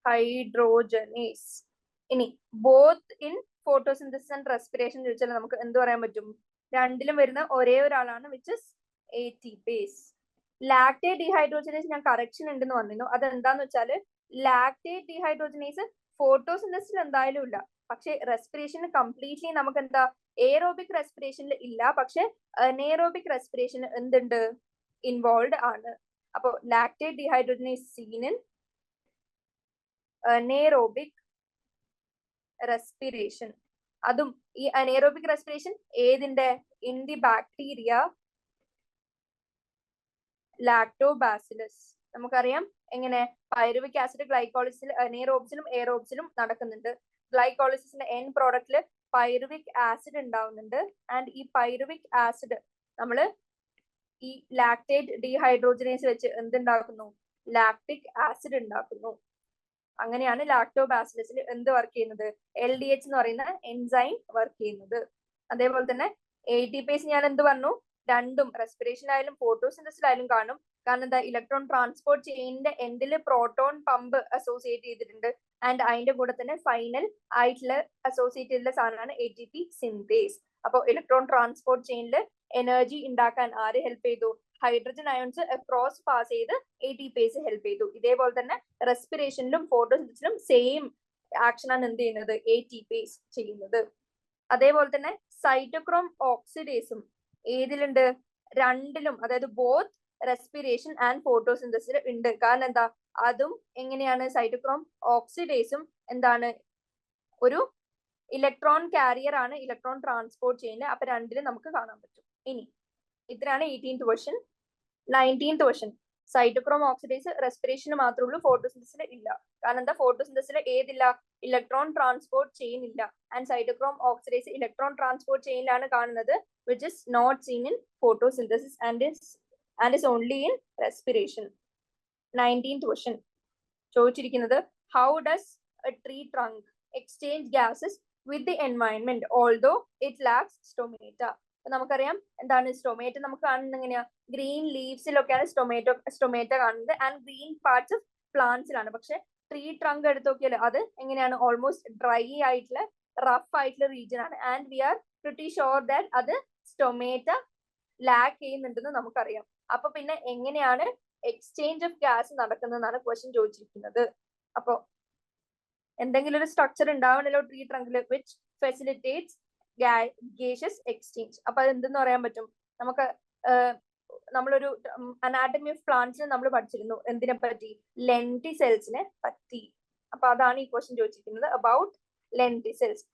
dehydrogenase. ഇനി both in photosynthesis and respiration ചോദിച്ചാൽ നമുക്ക് എന്ത് പറയാൻ പറ്റും, രണ്ടിലും വരുന്ന ഒരേ ഒരാളാണ്, which is ATPase. Lactate dehydrogenase ഞാൻ കറക്ഷൻ ഉണ്ടെന്ന് പറഞ്ഞിരുന്നു. അതെന്താന്ന് വെച്ചാൽ ലാക്ടേറ്റ് ഡീഹൈഡ്രോജനേസ് ഫോട്ടോസിന്തസിസിൽ എന്തായാലും ഇല്ല, പക്ഷെ റെസ്പിറേഷന് കംപ്ലീറ്റ്ലി നമുക്ക് എന്താ, എയറോബിക് റെസ്പിറേഷനിൽ ഇല്ല, പക്ഷെ അനേറോബിക് റെസ്പിറേഷൻ എന്തുണ്ട്, ഇൻവോൾവ് ആണ്. അപ്പൊ lactate dehydrogenase scene in anaerobic respiration. അതും ഈ അനേറോബിക് റെസ്പിറേഷൻ ഏതിന്റെ, ഇൻ ദി ബാക്ടീരിയ ലാക്ടോബാസിലസ്. നമുക്കറിയാം എങ്ങനെ പൈറുവിക് ആസിഡ് ഗ്ലൈക്കോളിസിൽ അനേറോബ്സിലും എയറോബ്സിലും നടക്കുന്നുണ്ട്. ഗ്ലൈക്കോളിസിന്റെ എൻ പ്രോഡക്റ്റിൽ പൈറുവിക് ആസിഡ് ഉണ്ടാവുന്നുണ്ട്. ആൻഡ് ഈ പൈറുവിക് ആസിഡ് നമ്മൾ ഈ ലാക്ടേറ്റ് ഡീഹൈഡ്രോജനേസ് വെച്ച് എന്തുണ്ടാക്കുന്നു, ലാക്ടിക് ആസിഡ് ഉണ്ടാക്കുന്നു. അങ്ങനെയാണ് ലാക്ടോബാസിലസിൽ എന്ത് വർക്ക് ചെയ്യുന്നത്, LDH എന്ന് പറയുന്ന എൻസൈം വർക്ക് ചെയ്യുന്നത്. അതേപോലെ തന്നെ ATPase ഞാൻ എന്ത് പറഞ്ഞു, രണ്ടും റെസ്പിറേഷനിലായാലും ഫോട്ടോസിന്തസിലായാലും കാണും. കാരണം എന്താ, ഇലക്ട്രോൺ ട്രാൻസ്പോർട്ട് ചെയിനിന്റെ എൻഡിൽ പ്രോട്ടോൺ പമ്പ് അസോസിയേറ്റ് ചെയ്തിട്ടുണ്ട്. ആൻഡ് അതിന്റെ കൂടെ തന്നെ ഫൈനൽ ആയിട്ടുള്ള അസോസിയേറ്റ് ചെയ്തിട്ടുള്ള സാധനമാണ് ATP സിന്തേസ്. അപ്പൊ ഇലക്ട്രോൺ ട്രാൻസ്പോർട്ട് ചെയിനിൽ എനർജി ഉണ്ടാക്കാൻ ആര് ഹെൽപ്പ് ചെയ്തു, ഹൈഡ്രജൻ അയോൺസ് അക്രോസ് പാസ് ചെയ്ത് ATPase ഹെൽപ്പ് ചെയ്തു. ഇതേപോലെ തന്നെ റെസ്പിറേഷനിലും ഫോട്ടോസിന്തസിലും സെയിം ആക്ഷൻ ആണ് എന്ത് ചെയ്യുന്നത്, ATPase ചെയ്യുന്നത്. അതേപോലെ തന്നെ സൈറ്റോക്രോം ഓക്സിഡേസും ഏതിലുണ്ട്, രണ്ടിലും, അതായത് ബോത്ത് റെസ്പിറേഷൻ ആൻഡ് ഫോട്ടോസിന്തസിൽ ഉണ്ട്. കാരണം എന്താ, അതും എങ്ങനെയാണ്, സൈറ്റോക്രോം ഓക്സിഡേസും എന്താണ്, ഒരു ഇലക്ട്രോൺ കാരിയർ ആണ് ഇലക്ട്രോൺ ട്രാൻസ്പോർട്ട് ചെയ്യുന്നത്. അപ്പൊ രണ്ടിലും നമുക്ക് കാണാൻ പറ്റും. ഇനി ഇത്രയാണ് 18th question. 19th question, cytochrome oxidase റെസ്പിറേഷന് മാത്രമേ ഉള്ളൂ, ഫോട്ടോസിന്തസിൽ ഇല്ല. കാരണം എന്താ, ഫോട്ടോസിന്തസിൽ ഏതില്ല, ഇലക്ട്രോൺ ട്രാൻസ്പോർട്ട് ചെയിൻ ഇല്ല. And cytochrome oxidase electron transport ചെയിനിലാണ് കാണുന്നത്, which is not seen in photosynthesis and is only in respiration. 19th question ചോദിച്ചിരിക്കുന്നത്, how does a tree trunk exchange gases with the environment although it lacks stomata? നമുക്കറിയാം എന്താണ് stomata, നമുക്ക് കാണുന്നത് എങ്ങനെയാ, green ലീവ്സിലൊക്കെയാണ് stomata കാണുന്നത്. ആൻഡ് ഗ്രീൻ പാർട്സ് ഓഫ് പ്ലാന്റ്സിലാണ്. പക്ഷെ ട്രീ ട്രങ്ക് എടുത്ത് നോക്കിയാൽ അത് എങ്ങനെയാണ്, ഓൾമോസ്റ്റ് ഡ്രൈ ആയിട്ടുള്ള റഫ് ആയിട്ടുള്ള റീജിയൻ ആണ്. And we are pretty sure that അത് സ്റ്റൊമേറ്റ ലാക്ക് ചെയ്യുന്നുണ്ടെന്ന് നമുക്കറിയാം. അപ്പൊ പിന്നെ എങ്ങനെയാണ് എക്സ്ചേഞ്ച് ഓഫ് ഗ്യാസ് നടക്കുന്നതെന്നാണ് ക്വസ്റ്റ്യൻ ചോദിച്ചിരിക്കുന്നത്. അപ്പൊ എന്തെങ്കിലും ഒരു സ്ട്രക്ചർ ഉണ്ടാവണല്ലോ ട്രീ ട്രങ്കിൽ, വിച്ച് ഫെസിലിറ്റേറ്റ്സ് gaseous എക്സ്ചേഞ്ച്. അപ്പൊ അത് എന്തെന്ന് പറയാൻ പറ്റും, നമുക്ക് നമ്മളൊരു അനാട്ടമി ഓഫ് പ്ലാന്റ്സിന് നമ്മൾ പഠിച്ചിരുന്നു, എന്തിനെ പറ്റി, ലെന്റിസെൽസിനെ പറ്റി. അപ്പൊ അതാണ് ഈ ക്വസ്റ്റ്യൻ ചോദിച്ചിരിക്കുന്നത്, അബൌട്ട് ലെന്റിസെൽസ്.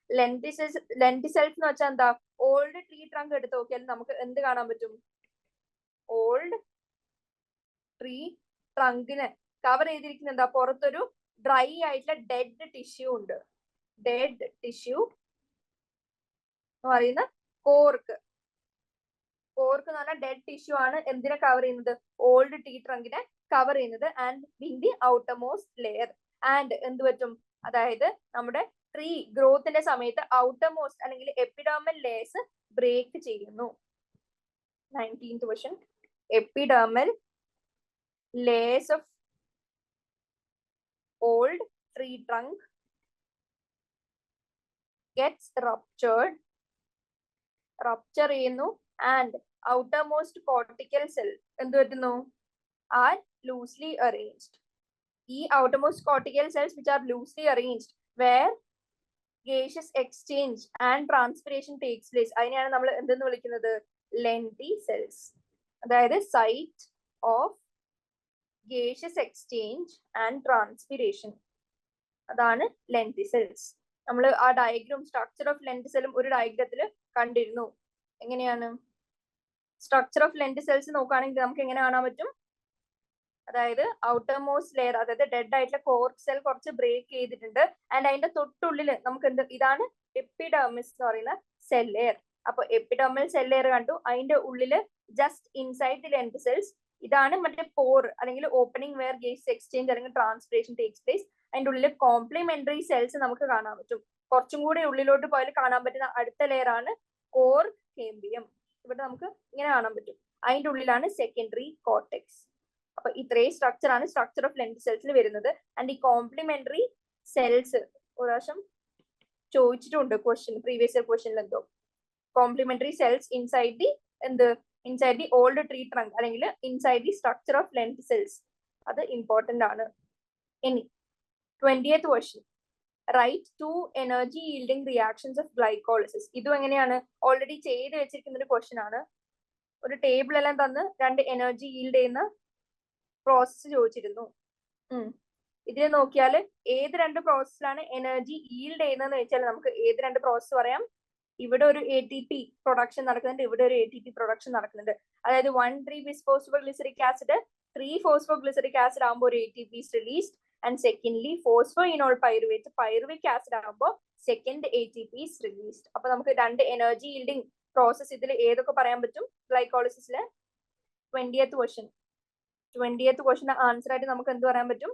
ലെന്റിസെൽസ് എന്ന് വെച്ചാൽ എന്താ, ഓൾഡ് ട്രീ ട്രങ്ക് എടുത്ത് നോക്കിയാൽ നമുക്ക് എന്ത് കാണാൻ പറ്റും, ഓൾഡ് ട്രീ ട്രങ്കിന് കവർ ചെയ്തിരിക്കുന്ന എന്താ, പുറത്തൊരു ഡ്രൈ ആയിട്ടുള്ള ഡെഡ് ടിഷ്യൂ ഉണ്ട്. ഡെഡ് ടിഷ്യൂ എന്ന് പറയുന്ന കോർക്ക്. കോർക്ക് എന്ന് പറഞ്ഞാൽ ഡെഡ് ടിഷ്യൂ ആണ് എന്തിനെ കവർ ചെയ്യുന്നത്, ഓൾഡ് ട്രീ ട്രങ്കിനെ കവർ ചെയ്യുന്നത്. And in the outer most layer. And എന്ത് പറ്റും, അതായത് നമ്മുടെ ട്രീ ഗ്രോത്തിന്റെ സമയത്ത് ഔട്ടർ മോസ്റ്റ് അല്ലെങ്കിൽ എപ്പിഡേർമൽ ലേയേഴ്സ് ബ്രേക്ക് ചെയ്യുന്നു. 19th question. Epidermal layers of old tree trunk gets rupture ചെയ്യുന്നു. ആൻഡ് outermost cortical cell എന്ത് പറ്റുന്നു, are loosely arranged. ഈ outermost cortical cells which are loosely arranged where gaseous exchange and transpiration takes place, അതിനെയാണ് നമ്മൾ എന്തെന്ന് വിളിക്കുന്നത്, lengthy cells. അതായത് site of gaseous exchange and transpiration, അതാണ് ലെൻതി സെൽസ്. നമ്മൾ ആ ഡയഗ്രാം സ്ട്രക്ചർ ഓഫ് ലെൻതി സെല്ലും ഒരു ഡയഗ്രത്തിൽ കണ്ടിരുന്നു. എങ്ങനെയാണ് സ്ട്രക്ചർ ഓഫ് ലെൻതി സെൽസ് നോക്കുകയാണെങ്കിൽ നമുക്ക് എങ്ങനെ കാണാൻ പറ്റും, അതായത് ഔട്ടർ മോസ്റ്റ് ലെയർ, അതായത് ഡെഡ് ആയിട്ടുള്ള കോർക്ക് സെൽ കുറച്ച് ബ്രേക്ക് ചെയ്തിട്ടുണ്ട്. ആൻഡ് അതിന്റെ തൊട്ടുള്ളിൽ നമുക്ക് എന്ത്, ഇതാണ് എപ്പിഡെർമിസ് എന്ന് പറയുന്ന സെൽ ലെയർ. അപ്പൊ എപ്പിഡെർമൽ സെൽ ലെയർ കണ്ടു, അതിന്റെ ഉള്ളില് ജസ്റ്റ് ഇൻസൈഡ് ദി ലെൻതി സെൽസ് ഇതാണ് മറ്റേ പോർ അല്ലെങ്കിൽ ഓപ്പണിംഗ് വെയർ ഗേസ് എക്സ്ചേഞ്ച് അല്ലെങ്കിൽ ട്രാൻസ്പിറേഷൻ ടേക്സ് പ്ലേസ്. അതിന്റെ ഉള്ളിൽ കോംപ്ലിമെന്ററി സെൽസ് നമുക്ക് കാണാൻ പറ്റും. കുറച്ചും കൂടി ഉള്ളിലോട്ട് പോയാൽ കാണാൻ പറ്റുന്ന അടുത്ത ലെയർ ആണ് കോർ കേംബിയം. ഇവിടെ നമുക്ക് ഇങ്ങനെ കാണാൻ പറ്റും. അതിന്റെ ഉള്ളിലാണ് സെക്കൻഡറി കോർട്ടെക്സ്. അപ്പൊ ഇത്രയും സ്ട്രക്ചർ ആണ് സ്ട്രക്ചർ ഓഫ് ലെൻതി സെൽസിൽ വരുന്നത്. ആൻഡ് ഈ കോംപ്ലിമെന്ററി സെൽസ് ഒരു പ്രാവശ്യം ചോദിച്ചിട്ടുണ്ട് ക്വസ്റ്റ്യൻ, പ്രീവിയസ് ഇയർ ക്വസ്റ്റ്യനിൽ എന്തോ, കോംപ്ലിമെന്ററി സെൽസ് ഇൻസൈഡ് ദി എന്ത്, inside the old tree trunk അല്ലെങ്കിൽ inside the structure of lengthy cells. അത് ഇമ്പോർട്ടന്റ് ആണ്. ഇനി 20th question, right 2 energy yielding reactions of glycolysis. ഇതും എങ്ങനെയാണ്, ഓൾറെഡി ചെയ്ത് വെച്ചിരിക്കുന്ന ഒരു ക്വസ്റ്റ്യൻ ആണ്. ഒരു ടേബിൾ എല്ലാം തന്ന് 2 എനർജി ഈൽഡ് ചെയ്യുന്ന പ്രോസസ്സ് ചോദിച്ചിരുന്നു. ഇതിൽ നോക്കിയാൽ ഏത് 2 പ്രോസസ്സിലാണ് എനർജി ഈൽഡ് ചെയ്യുന്നതെന്ന് വെച്ചാൽ നമുക്ക് ഏത് 2 പ്രോസസ്സ് പറയാം. ഇവിടെ ഒരു ATP പ്രൊഡക്ഷൻ നടക്കുന്നുണ്ട്, ഇവിടെ ഒരു ATP പ്രൊഡക്ഷൻ നടക്കുന്നുണ്ട്. അതായത് 1,3-bis-phosphoglyceric acid 3-phosphoglyceric acid ആകുമ്പോൾ ഒരു ATP is released. And secondly phosphoenol pyruvic acid ആകുമ്പോൾ സെക്കൻഡ് ATP is released. അപ്പൊ നമുക്ക് 2 എനർജി yielding പ്രോസസ് ഇതിൽ ഏതൊക്കെ പറയാൻ പറ്റും ഗ്ലൈക്കോളിസിസിലെ. 20th ക്വസ്റ്റ്യൻ ആൻസർ ആയിട്ട് നമുക്ക് എന്ത് പറയാൻ പറ്റും,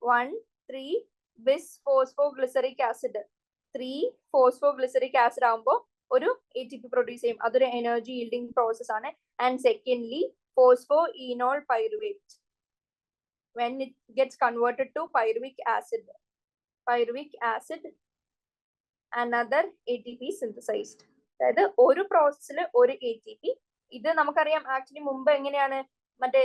1,3-bis-phosphoglyceric acid 3-phosphoglyceric acid ആകുമ്പോൾ ഒരു ATP പ്രൊഡ്യൂസ് ചെയ്യും, അതൊരു എനർജി yielding പ്രോസസ് ആണ്. And secondly phosphoenol pyruvate when it gets converted to pyruvic acid another ATP synthesized. അതായത് ഒരു പ്രോസസ്സിൽ ഒരു ATP. ഇത് നമുക്കറിയാം ആക്ച്വലി മുമ്പ് എങ്ങനെയാണ്, മറ്റേ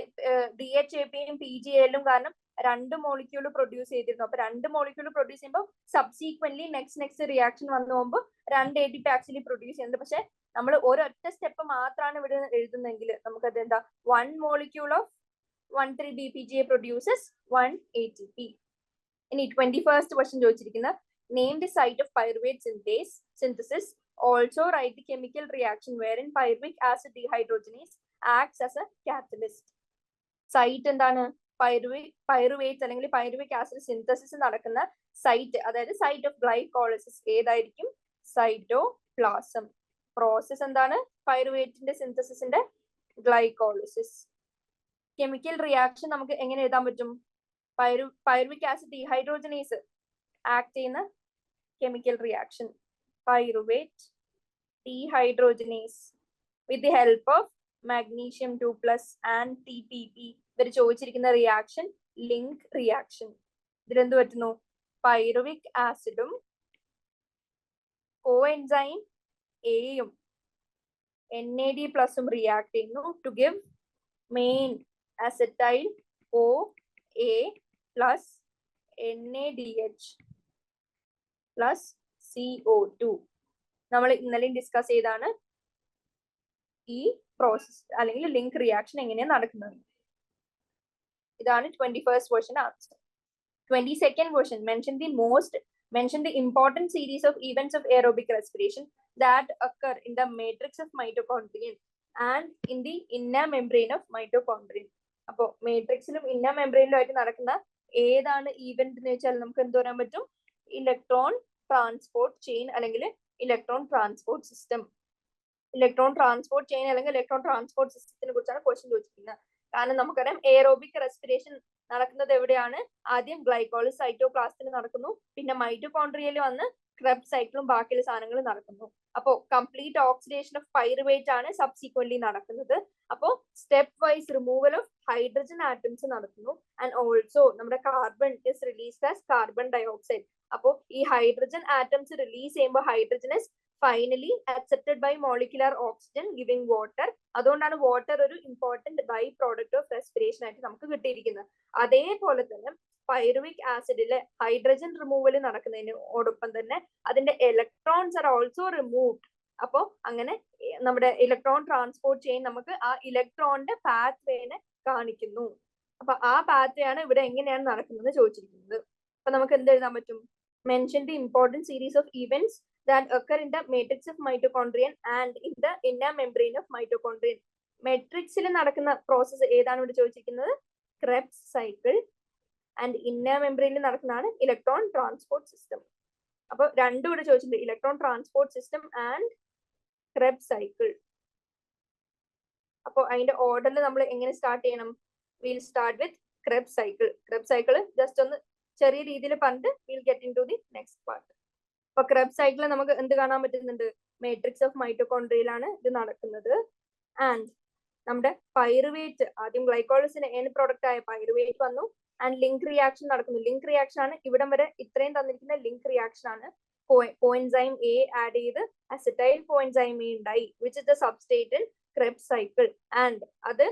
DHAPയും PGAലും കാരണം 2 മോളിക്യൂൾ പ്രൊഡ്യൂസ് ചെയ്തിരുന്നു. അപ്പൊ 2 മോളിക്യൂൾ പ്രൊഡ്യൂസ് ചെയ്യുമ്പോൾ സബ്സീക്വന്റ്ലി നെക്സ്റ്റ് റിയാക്ഷൻ വന്നു പോകുമ്പോൾ 2 ATP ആക്ച്വലി പ്രൊഡ്യൂസ് ചെയ്യുന്നുണ്ട്. പക്ഷെ നമ്മൾ ഒരൊറ്റ സ്റ്റെപ്പ് മാത്രമാണ് ഇവിടെ എഴുതുന്നെങ്കിൽ നമുക്കത് എന്താ, 1 molecule of 1,3-BPGA produces 1 ATP. ഇനി 21st ക്വസ്റ്റ്യൻ ചോദിച്ചിരിക്കുന്ന name the site of pyruvate synthesis. Also write the chemical reaction wherein pyruvic acid dehydrogenase acts as a catalyst. Site എന്താണ്, പൈറുവേറ്റ് അല്ലെങ്കിൽ പൈറുവിക് ആസിഡ് സിന്തസിസ് നടക്കുന്ന site, അതായത് site of glycolysis ഏതായിരിക്കും, cytoplasm. Process എന്താണ്, പൈറുവേറ്റിന്റെ സിന്തസിസിന്റെ glycolysis. Chemical reaction നമുക്ക് എങ്ങനെ എഴുതാൻ പറ്റും, പൈറുവിക് ആസിഡ് ഡീഹൈഡ്രോജനേസ് ആക്ട് ചെയ്യുന്ന chemical reaction pyruvate dehydrogenase with the help of magnesium 2+ and TPP. ഇവർ ചോദിച്ചിരിക്കുന്ന റിയാക്ഷൻ ലിങ്ക് റിയാക്ഷൻ. ഇതിലെന്ത് പറ്റുന്നു, പൈറുവിക് ആസിഡും കോഎൻസൈം എയും NAD+ റിയാക്ട് ചെയ്യുന്നു to give main acetyl OA plus NADH plus CO2. നമ്മൾ ഇന്നലെ discuss ചെയ്താണ് ഈ പ്രോസസ് അല്ലെങ്കിൽ ലിങ്ക് റിയാക്ഷൻ എങ്ങനെയാണ് നടക്കുന്നത്. ഇതാണ് 21st question answer. 22nd question, mention the important series of events of aerobic respiration that occur in the matrix of mitochondrion and in the inner membrane of mitochondrion. അപ്പോ മാട്രിക്സിലും inner മെംബ്രെയിനിലും ആയിട്ട് നടക്കുന്ന ഏതാണ് event എന്ന് വെച്ചാൽ നമുക്ക് എന്ത് പറയാൻ പറ്റും, ഇലക്ട്രോൺ ട്രാൻസ്പോർട്ട് ചെയിൻ അല്ലെങ്കിൽ electron transport system. Electron transport chain അല്ലെങ്കിൽ ഇലക്ട്രോൺ ട്രാൻസ്പോർട്ട് സിസ്റ്റത്തിനെ കുറിച്ചാണ് ക്വസ്റ്റ്യൻ ചോദിച്ചിരിക്കുന്നത്. കാരണം നമുക്കറിയാം എയറോബിക് റെസ്പിറേഷൻ നടക്കുന്നത് എവിടെയാണ്? ആദ്യം ഗ്ലൈക്കോളിസ് സൈറ്റോപ്ലാസ്റ്റിൽ നടക്കുന്നു, പിന്നെ മൈറ്റോകോൺട്രിയയിൽ വന്ന് ക്രെബ്സ് സൈക്കിളും ബാക്കിയുള്ള സാധനങ്ങൾ നടക്കുന്നു. അപ്പോ കംപ്ലീറ്റ് ഓക്സിഡേഷൻ ഓഫ് പൈറുവേറ്റ് ആണ് സബ്സിക്വന്റ്ലി നടക്കുന്നത്. അപ്പോ step wise removal of hydrogen atoms നടക്കുന്നു. ആൻഡ് ഓൾസോ നമ്മുടെ carbon is released as carbon dioxide. അപ്പോ ഈ ഹൈഡ്രജൻ ആറ്റംസ് റിലീസ് ചെയ്യുമ്പോൾ hydrogen is finally accepted by molecular oxygen giving water. അതുകൊണ്ടാണ് water ഒരു important by product of respiration ആയിട്ട് നമുക്ക് കിട്ടിയിരിക്കുന്നത്. അതേപോലെ തന്നെ പൈറുവിക് ആസിഡിലെ ഹൈഡ്രജൻ റിമൂവൽ നടക്കുന്നതിനോടൊപ്പം തന്നെ അതിന്റെ ഇലക്ട്രോൺസ് ആർ ഓൾസോ റിമൂവ്ഡ്. അപ്പോ അങ്ങനെ നമ്മുടെ ഇലക്ട്രോൺ ട്രാൻസ്പോർട്ട് ചെയിൻ നമുക്ക് ആ ഇലക്ട്രോണിന്റെ പാത്ത് വേനെ കാണിക്കുന്നു. അപ്പൊ ആ പാത്ത് ആണ് ഇവിടെ എങ്ങനെയാണ് നടക്കുന്നത് ചോദിച്ചിരിക്കുന്നത്. അപ്പൊ നമുക്ക് എന്ത് എഴുതാൻ പറ്റും? Mention the important series of events that occur in the matrix of mitochondrion and in the inner membrane of mitochondrion. മെട്രിക്സിൽ നടക്കുന്ന പ്രോസസ്സ് ഏതാണ് ഇവിടെ ചോദിച്ചിരിക്കുന്നത്? Krebs cycle. ആൻഡ് ഇന്നർ മെംബ്രെയിനിൽ നടക്കുന്നതാണ് ഇലക്ട്രോൺ ട്രാൻസ്പോർട്ട് സിസ്റ്റം. അപ്പൊ രണ്ടും ഇവിടെ ചോദിച്ചിട്ടുണ്ട്, electron transport system and Krebs cycle. അപ്പോൾ അതിന്റെ ഓർഡറിൽ നമ്മൾ എങ്ങനെ സ്റ്റാർട്ട് ചെയ്യണം? We'll start with Krebs cycle. Krebs cycle just ഒന്ന് ചെറിയ രീതിയിൽ പറഞ്ഞിട്ട് we'll get in to the next part. അപ്പൊ ക്രെബ്സ് സൈക്കിൾ നമുക്ക് എന്ത് കാണാൻ പറ്റുന്നുണ്ട്? മാട്രിക്സ് ഓഫ് മൈറ്റോകോൺട്രിയയിലാണ് ഇത് നടക്കുന്നത്. ആൻഡ് നമ്മുടെ പൈറുവേറ്റ് ആദ്യം ഗ്ലൈക്കോളിസിന് എൻ പ്രോഡക്റ്റ് ആയ പൈറുവേറ്റ് വന്നു ആൻഡ് ലിങ്ക് റിയാക്ഷൻ നടക്കുന്നു. ലിങ്ക് റിയാക്ഷൻ ആണ് ഇവിടം വരെ ഇത്രയും തന്നിരിക്കുന്ന ലിങ്ക് റിയാക്ഷൻ ആണ്. കോഎൻസൈം എ ആഡ് ചെയ്ത് അസറ്റൈൽ കോഎൻസൈം എ ഉണ്ടായി, which is the substrate in Krebs cycle. And അത്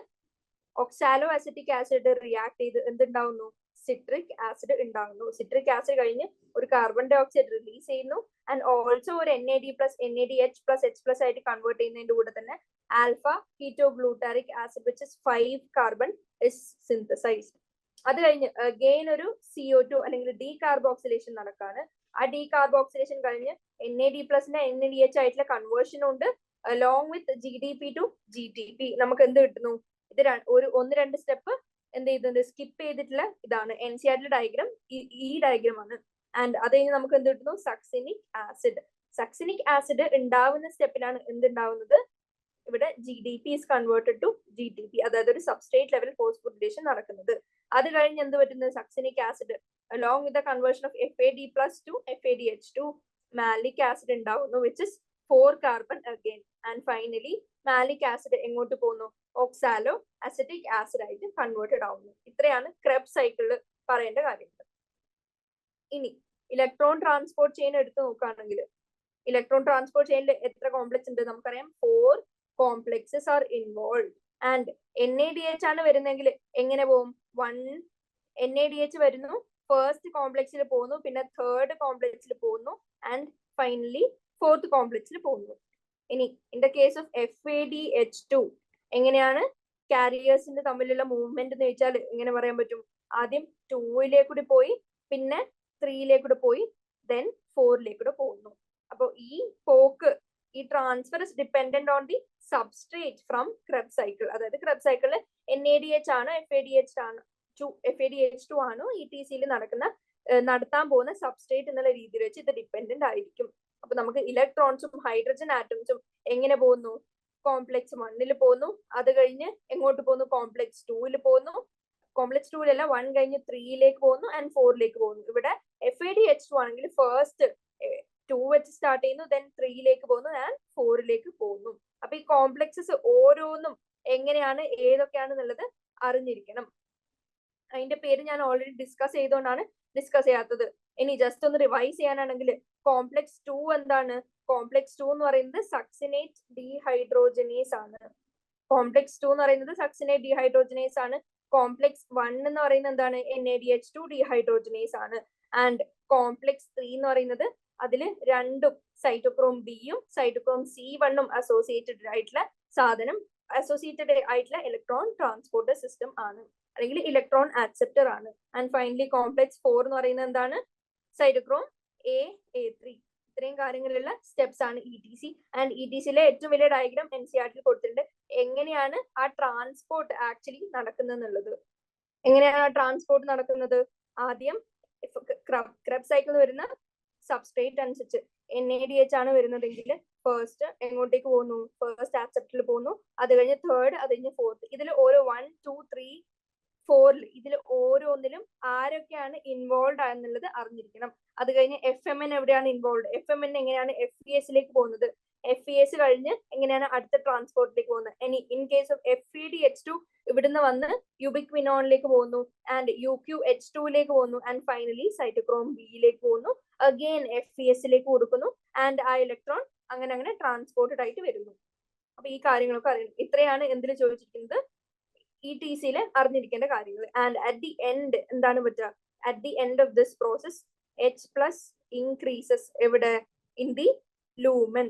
ഒക്സാലോ അസറ്റിക് ആസിഡ് റിയാക്ട് ചെയ്ത് എന്തുണ്ടാവുന്നു? സിട്രിക് ആസിഡ് ഉണ്ടാകുന്നു. സിട്രിക് ആസിഡ് കഴിഞ്ഞ് ഒരു കാർബൺ ഡൈ ഓക്സൈഡ് റിലീസ് ചെയ്യുന്നു. ആൻഡ് ഓൾസോ ഒരു NAD+, NADH+H+ ആയിട്ട് കൺവേർട്ട് ചെയ്യുന്നതിന്റെ കൂടെ തന്നെ alpha കീറ്റോഗ്ലൂട്ടാറിക് acid which is 5 carbon is synthesised. അത് കഴിഞ്ഞ് അഗെയിൻ ഒരു CO2 അല്ലെങ്കിൽ ഡീകാർബോക്സിലേഷൻ നടക്കാണ്. ആ ഡീകാർബോക്സിലേഷൻ കഴിഞ്ഞ് NAD+ന്റെ NADH ആയിട്ടുള്ള കൺവേർഷനും ഉണ്ട്. Along with GDP to GTP നമുക്ക് എന്ത് കിട്ടുന്നു? ഇത് ഒരു 1-2 സ്റ്റെപ്പ് എന്ത് ചെയ്തിട്ടുണ്ട്? സ്കിപ്പ് ചെയ്തിട്ടുള്ള ഇതാണ് NCERT ഡയഗ്രാം. ഈ ഡയഗ്രാം ആണ്. ആൻഡ് അത് കഴിഞ്ഞ് നമുക്ക് എന്ത് കിട്ടുന്നു? Succinic acid. സക്സിനിക് ആസിഡ് ഉണ്ടാവുന്ന സ്റ്റെപ്പിലാണ് എന്തുണ്ടാവുന്നത്? ഇവിടെ GDP is converted to GTP, അതായത് ഒരു സബ്സ്ട്രേറ്റ് ലെവൽ ഫോസ്ഫോറിലേഷൻ നടക്കുന്നത്. അത് കഴിഞ്ഞ് എന്ത് പറ്റുന്നത്? Succinic acid along with the conversion of FAD+ to FADH2 malic acid ഉണ്ടാവുന്നു, which is 4 carbon again. And finally malic acid എങ്ങോട്ട് പോകുന്നു? ഓക്സാലോ അസറ്റിക് ആസിഡ് ആയിട്ട് കൺവേർട്ടഡ് ആവുന്നു. ഇത്രയാണ് ക്രെബ്സ് സൈക്കിളിൽ പറയേണ്ട കാര്യങ്ങൾ. ഇനി ഇലക്ട്രോൺ ട്രാൻസ്പോർട്ട് ചെയിൻ എടുത്ത് നോക്കുകയാണെങ്കിൽ ഇലക്ട്രോൺ ട്രാൻസ്പോർട്ട് ചെയിനിൽ എത്ര കോംപ്ലക്സ് ഉണ്ട്? നമുക്കറിയാം 4 complexes are involve. And NADH ആണ് വരുന്നെങ്കിൽ എങ്ങനെ പോകും? 1 NADH വരുന്നു, ഫസ്റ്റ് കോംപ്ലക്സിൽ പോകുന്നു, പിന്നെ തേർഡ് കോംപ്ലക്സിൽ പോകുന്നു, ആൻഡ് ഫൈനലി ഫോർത്ത് കോംപ്ലക്സിൽ പോകുന്നു. ഇനി in the case of FADH2 എങ്ങനെയാണ് കാരിയേഴ്സിന്റെ തമ്മിലുള്ള മൂവ്മെന്റ് എന്ന് വെച്ചാൽ എങ്ങനെ പറയാൻ പറ്റും? ആദ്യം 2 പോയി, പിന്നെ 3 പോയി, ദെൻ 4 പോകുന്നു. അപ്പൊ ഈ പോക്ക്, ഈ transfer is dependent on the substrate from Krebs cycle. അതായത് ക്രെബ്സ് സൈക്കിളിൽ NADH ആണോ FADH2 ആണോ ETCയിൽ നടത്താൻ പോകുന്ന സബ്സ്ട്രേറ്റ് എന്നുള്ള രീതിയിൽ വെച്ച് ഇത് ഡിപെൻഡന്റ് ആയിരിക്കും. അപ്പൊ നമുക്ക് ഇലക്ട്രോൺസും ഹൈഡ്രജൻ ആറ്റംസും എങ്ങനെ പോകുന്നു? കോംപ്ലക്സ് 1 പോകുന്നു, അത് കഴിഞ്ഞ് എങ്ങോട്ട് പോകുന്നു? കോംപ്ലക്സ് 2 പോകുന്നു. കോംപ്ലക്സ് 2 1 കഴിഞ്ഞ് 3 പോകുന്നു ആൻഡ് 4 പോകുന്നു. ഇവിടെ FADH2 ആണെങ്കിൽ ഫസ്റ്റ് 2 വെച്ച് സ്റ്റാർട്ട് ചെയ്യുന്നു, ദെൻ 3 പോകുന്നു ആൻഡ് 4 പോകുന്നു. അപ്പൊ ഈ കോംപ്ലക്സസ് ഓരോന്നും എങ്ങനെയാണ് ഏതൊക്കെയാണെന്നുള്ളത് അറിഞ്ഞിരിക്കണം. അതിന്റെ പേര് ഞാൻ ഓൾറെഡി ഡിസ്കസ് ചെയ്തുകൊണ്ടാണ് ഡിസ്കസ് ചെയ്യാത്തത്. ഇനി ജസ്റ്റ് ഒന്ന് റിവൈസ് ചെയ്യാനാണെങ്കിൽ കോംപ്ലക്സ് 2 എന്താണ്? കോംപ്ലക്സ് 2 എന്ന് പറയുന്നത് സക്സിനേറ്റ് ഡീഹൈഡ്രോജനേസ് ആണ്. കോംപ്ലക്സ് 2 എന്ന് പറയുന്നത് സക്സിനേറ്റ് ഡീഹൈഡ്രോജനേസ് ആണ്. കോംപ്ലക്സ് 1 എന്ന് പറയുന്നത് എന്താണ്? NADH2 ഡീഹൈഡ്രോജനേസ് ആണ്. ആൻഡ് കോംപ്ലക്സ് 3 എന്ന് പറയുന്നത് അതിൽ രണ്ടും സൈറ്റോക്രോം Bയും സൈറ്റോക്രോം C1ഉം അസോസിയേറ്റഡ് ആയിട്ടുള്ള സാധനം, അസോസിയേറ്റഡ് ആയിട്ടുള്ള ഇലക്ട്രോൺ ട്രാൻസ്പോർട്ടർ സിസ്റ്റം ആണ്, അല്ലെങ്കിൽ ഇലക്ട്രോൺ ആക്സെപ്റ്റർ ആണ്. ആൻഡ് ഫൈനലി കോംപ്ലക്സ് 4 എന്ന് പറയുന്നത് എന്താണ്? Cytochrome A3. ഇത്രയും കാര്യങ്ങളിലുള്ള സ്റ്റെപ്സ് ആണ് ETC. ആൻഡ് ETCയിലെ ഏറ്റവും വലിയ ഡയഗ്രാം NCERT കൊടുത്തിട്ടുണ്ട്. എങ്ങനെയാണ് ആ ട്രാൻസ്പോർട്ട് ആക്ച്വലി നടക്കുന്നത് എന്നുള്ളത്. എങ്ങനെയാണ് ആ ട്രാൻസ്പോർട്ട് നടക്കുന്നത്? ആദ്യം ക്രെബ്സ് സൈക്കിൾ വരുന്ന സബ്സ്ട്രേറ്റ് അനുസരിച്ച് NADH ആണ് വരുന്നതെങ്കിൽ ഫസ്റ്റ് എങ്ങോട്ടേക്ക് പോകുന്നു? ഫസ്റ്റ് ആക്സെപ്റ്ററിൽ പോകുന്നു, അത് കഴിഞ്ഞ് തേർഡ്, അത് കഴിഞ്ഞ് ഫോർത്ത്. ഇതിൽ ഓരോ 1, 2, 3, 4 ഇതിൽ ഓരോന്നിലും ആരൊക്കെയാണ് ഇൻവോൾവ് ആയെന്നുള്ളത് അറിഞ്ഞിരിക്കണം. അത് കഴിഞ്ഞ് FMN എവിടെയാണ് ഇൻവോൾവ്? FMN എങ്ങനെയാണ് FESലേക്ക് പോകുന്നത്? FES കഴിഞ്ഞ് എങ്ങനെയാണ് അടുത്ത ട്രാൻസ്പോർട്ടിലേക്ക് പോകുന്നത്? ഇനി ഇൻ കേസ് ഓഫ് FEDH2 ഇവിടുന്ന് വന്ന് യുബിക്വിനോണിലേക്ക് പോകുന്നു, ആൻഡ് UQH2ലേക്ക് പോകുന്നു, ആൻഡ് ഫൈനലി സൈറ്റോക്രോം ബിയിലേക്ക് പോകുന്നു, അഗെയിൻ FESലേക്ക് കൊടുക്കുന്നു, ആൻഡ് ആ ഇലക്ട്രോൺ അങ്ങനെ അങ്ങനെ ട്രാൻസ്പോർട്ടഡ് ആയിട്ട് വരുന്നു. അപ്പൊ ഈ കാര്യങ്ങളൊക്കെ അറിയണം. ഇത്രയാണ് എന്തിൽ ചോദിച്ചിരിക്കുന്നത്? ETCയിൽ അറിഞ്ഞിരിക്കേണ്ട കാര്യങ്ങൾ. ആൻഡ് അറ്റ് ദി എൻഡ് എന്താണ് പറ്റുക? At the end of this process H+ increases എവിടെ? In the lumen.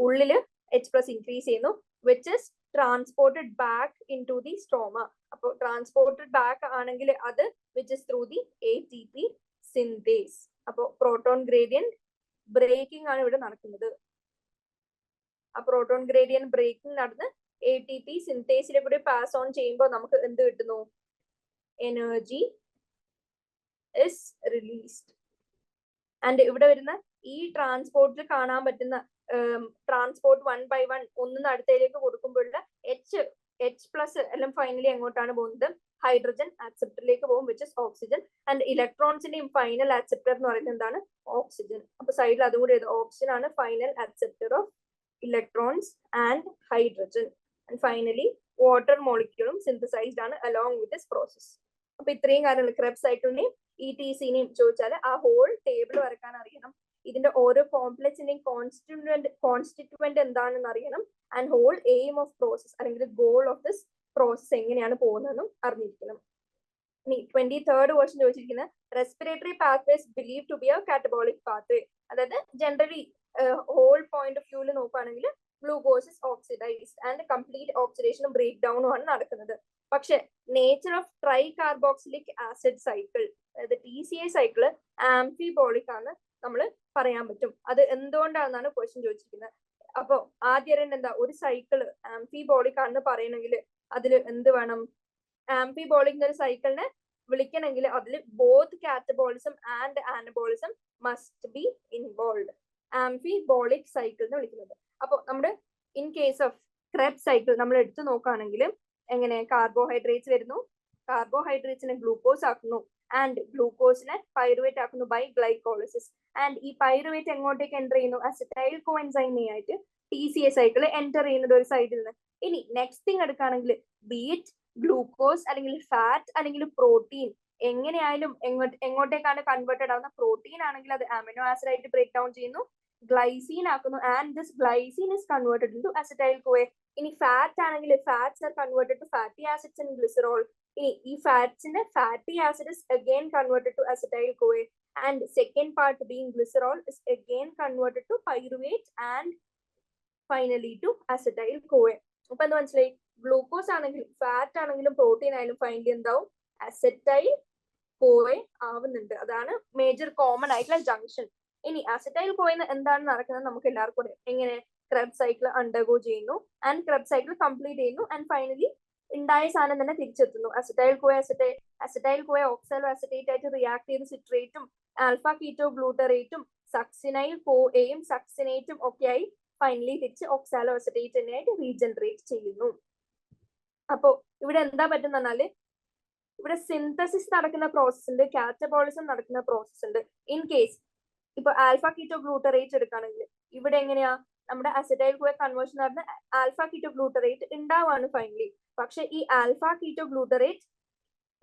ഉള്ളില് H+ ഇൻക്രീസ് ചെയ്യുന്നു, which is transported back in to the stroma. അപ്പോൾ ട്രാൻസ്പോർട്ടഡ് ബാക്ക് ആണെങ്കിൽ അത് which is through the ATP synthase. അപ്പോൾ proton gradient breaking ആണ് ഇവിടെ നടക്കുന്നത്. ആ പ്രോട്ടോൺ ഗ്രേഡിയന്റ് ബ്രേക്കിംഗ് നടന്ന് ATP സിന്തേസിലെ കൂടി പാസ് ഓൺ ചെയ്യുമ്പോൾ നമുക്ക് എന്ത് കിട്ടുന്നു? Energy is released. ആൻഡ് ഇവിടെ വരുന്ന ഈ ട്രാൻസ്പോർട്ടിൽ കാണാൻ പറ്റുന്ന ട്രാൻസ്പോർട്ട് 1 by 1 ഒന്നിന് അടുത്തേക്ക് കൊടുക്കുമ്പോഴുള്ള H+ എല്ലാം ഫൈനലി എങ്ങോട്ടാണ് പോകുന്നത്? ഹൈഡ്രജൻ ആക്സെപ്റ്ററിലേക്ക് പോകും, വിച്ച് ഇസ് ഓക്സിജൻ. ആൻഡ് ഇലക്ട്രോൺസിന്റെയും ഫൈനൽ ആക്സെപ്റ്റർ എന്ന് പറയുന്നത് എന്താണ്? ഓക്സിജൻ. അപ്പൊ സൈഡിൽ അതും കൂടി ഓക്സിജൻ ആണ് final acceptor of electrons and hydrogen. And finally water മോളിക്യൂളും സിന്തസൈസ്ഡ് ആണ് അലോങ് വിത്ത് ദിസ് പ്രോസസ്. അപ്പൊ ഇത്രയും കാര്യങ്ങൾ ക്രെബ്സ് സൈക്കിളിനെയും ETCനെയും ചോദിച്ചാൽ ആ ഹോൾ ടേബിൾ വരക്കാൻ അറിയണം. ഇതിന്റെ ഓരോ കോംപ്ലക്സിന്റെയും കോൺസ്റ്റിറ്റ്യൂവന്റ് എന്താണെന്ന് അറിയണം. And whole aim of process അല്ലെങ്കിൽ ഗോൾ ഓഫ് ദിസ് പ്രോസസ് എങ്ങനെയാണ് പോകുന്നതെന്നും അറിഞ്ഞിരിക്കണം. ഇനി 23rd ക്വസ്റ്റ്യൻ ചോദിച്ചിരിക്കുന്നത് respiratory pathways believe to be a catabolic pathway. അതായത് ജനറലി ഹോൾ പോയിന്റ് ഓഫ് വ്യൂവിൽ നോക്കുകയാണെങ്കിൽ glucose is oxidised and complete ഓക്സിഡേഷനും ബ്രേക്ക് ഡൗണും ആണ് നടക്കുന്നത്. പക്ഷെ nature of tricarboxylic acid cycle, അതായത് TCA സൈക്കിള് ആംഫിബോളിക് ആണ് നമ്മൾ പറയാൻ പറ്റും. അത് എന്തുകൊണ്ടാണെന്നാണ് ക്വസ്റ്റ്യൻ ചോദിച്ചിരിക്കുന്നത്. അപ്പൊ ആദ്യം എന്താ, ഒരു സൈക്കിള് ആംഫിബോളിക് ആണെന്ന് പറയണമെങ്കിൽ അതിൽ എന്ത് വേണം? ആംഫിബോളിക് ഒരു സൈക്കിളിനെ വിളിക്കണമെങ്കിൽ അതിൽ both catabolism and anabolism must be involve. Amphibolic cycle എന്ന് വിളിക്കുന്നത്. അപ്പൊ നമ്മുടെ in case of Krebs cycle നമ്മൾ എടുത്തു നോക്കുകയാണെങ്കിൽ എങ്ങനെ? കാർബോഹൈഡ്രേറ്റ്സ് വരുന്നു, കാർബോഹൈഡ്രേറ്റ്സിനെ ഗ്ലൂക്കോസ് ആക്കുന്നു, ആൻഡ് ഗ്ലൂക്കോസിനെ പൈറുവേറ്റ് ആക്കുന്നു ബൈ ഗ്ലൈക്കോളിസിസ്. ആൻഡ് ഈ പൈറുവേറ്റ് എങ്ങോട്ടേക്ക് എൻ്റർ ചെയ്യുന്നു? അസറ്റൈൽ കോഎൻസൈം ആയിട്ട് TCA സൈക്കിൾ എൻ്റർ ചെയ്യുന്നത് ഒരു സൈഡിൽ നിന്ന്. ഇനി നെക്സ്റ്റ് തിങ് എടുക്കുകയാണെങ്കിൽ ബീറ്റ് ഗ്ലൂക്കോസ് അല്ലെങ്കിൽ ഫാറ്റ് അല്ലെങ്കിൽ പ്രോട്ടീൻ എങ്ങനെയായാലും എങ്ങോട്ടേക്കാണ് കൺവേർട്ടഡ് ആവുന്ന? പ്രോട്ടീൻ ആണെങ്കിൽ അത് അമിനോ ആസിഡ് ആയിട്ട് ബ്രേക്ക് ഡൗൺ ചെയ്യുന്നു, ഗ്ലൈസീൻ ആക്കുന്നു, and this glycine is converted into acetyl കോയെ. ഇനി ഫാറ്റ് ആണെങ്കിൽ fats are converted to fatty acids and glycerol. ഇനി ഈ ഫാറ്റ്സിന്റെ fatty acid is again converted to acetyl കോയെ, and second part being glycerol is again converted to pyruvate and finally to acetyl കോയെ. അപ്പൊ എന്താ മനസ്സിലായി? ഗ്ലൂക്കോസ് ആണെങ്കിലും ഫാറ്റ് ആണെങ്കിലും പ്രോട്ടീൻ ആയാലും ഫൈനലി എന്താവും? അസറ്റൈൽ കോയെ ആവുന്നുണ്ട്. അതാണ് മേജർ കോമൺ ആയിട്ടുള്ള ജംഗ്ഷൻ. ഇനി അസറ്റൈൽ കോയിൽ എന്താണ് നടക്കുന്നത് നമുക്ക് എല്ലാവർക്കും അറിയാം. എങ്ങനെ? ക്രെബ്സ് സൈക്കിൾ അണ്ടർഗോ ചെയ്യുന്നു, ആൻഡ് ക്രെബ്സ് സൈക്കിൾ കംപ്ലീറ്റ് ചെയ്യുന്നു, ആൻഡ് ഫൈനലി ഉണ്ടായ സാധനം തന്നെ തിരിച്ചെത്തുന്നു. അസറ്റൈൽ കോയെ ഓക്സാലോ അസറ്റേറ്റ് ആയിട്ട് റിയാക്ട് ചെയ്ത് സിട്രേറ്റും ആൽഫ കീറ്റോ ഗ്ലൂട്ടറേറ്റും സക്സിനൈൽ കോയെയും സക്സിനേറ്റും ഒക്കെ ആയി ഫൈനലി തിരിച്ച് ഓക്സാലോ അസറ്റേറ്റ് തന്നെയായിട്ട് റീജനറേറ്റ് ചെയ്യുന്നു. അപ്പോ ഇവിടെ എന്താ പറ്റുന്ന പറഞ്ഞാല് ഇവിടെ സിന്തസിസ് നടക്കുന്ന പ്രോസസ് ഉണ്ട്, കാറ്റബോളിസം നടക്കുന്ന പ്രോസസ് ഉണ്ട്. ഇൻ കേസ് ഇപ്പൊ ആൽഫ കീറ്റോ ഗ്ലൂട്ടറേറ്റ് എടുക്കുകയാണെങ്കിൽ ഇവിടെ എങ്ങനെയാ നമ്മുടെ അസറ്റൈൽ കോയെ കൺവേർഷൻ നടന്ന ആൽഫ കീറ്റോ ഗ്ലൂട്ടറേറ്റ് ഉണ്ടാവാണ് ഫൈനലി. പക്ഷെ ഈ ആൽഫ കീറ്റോ ഗ്ലൂട്ടറേറ്റ്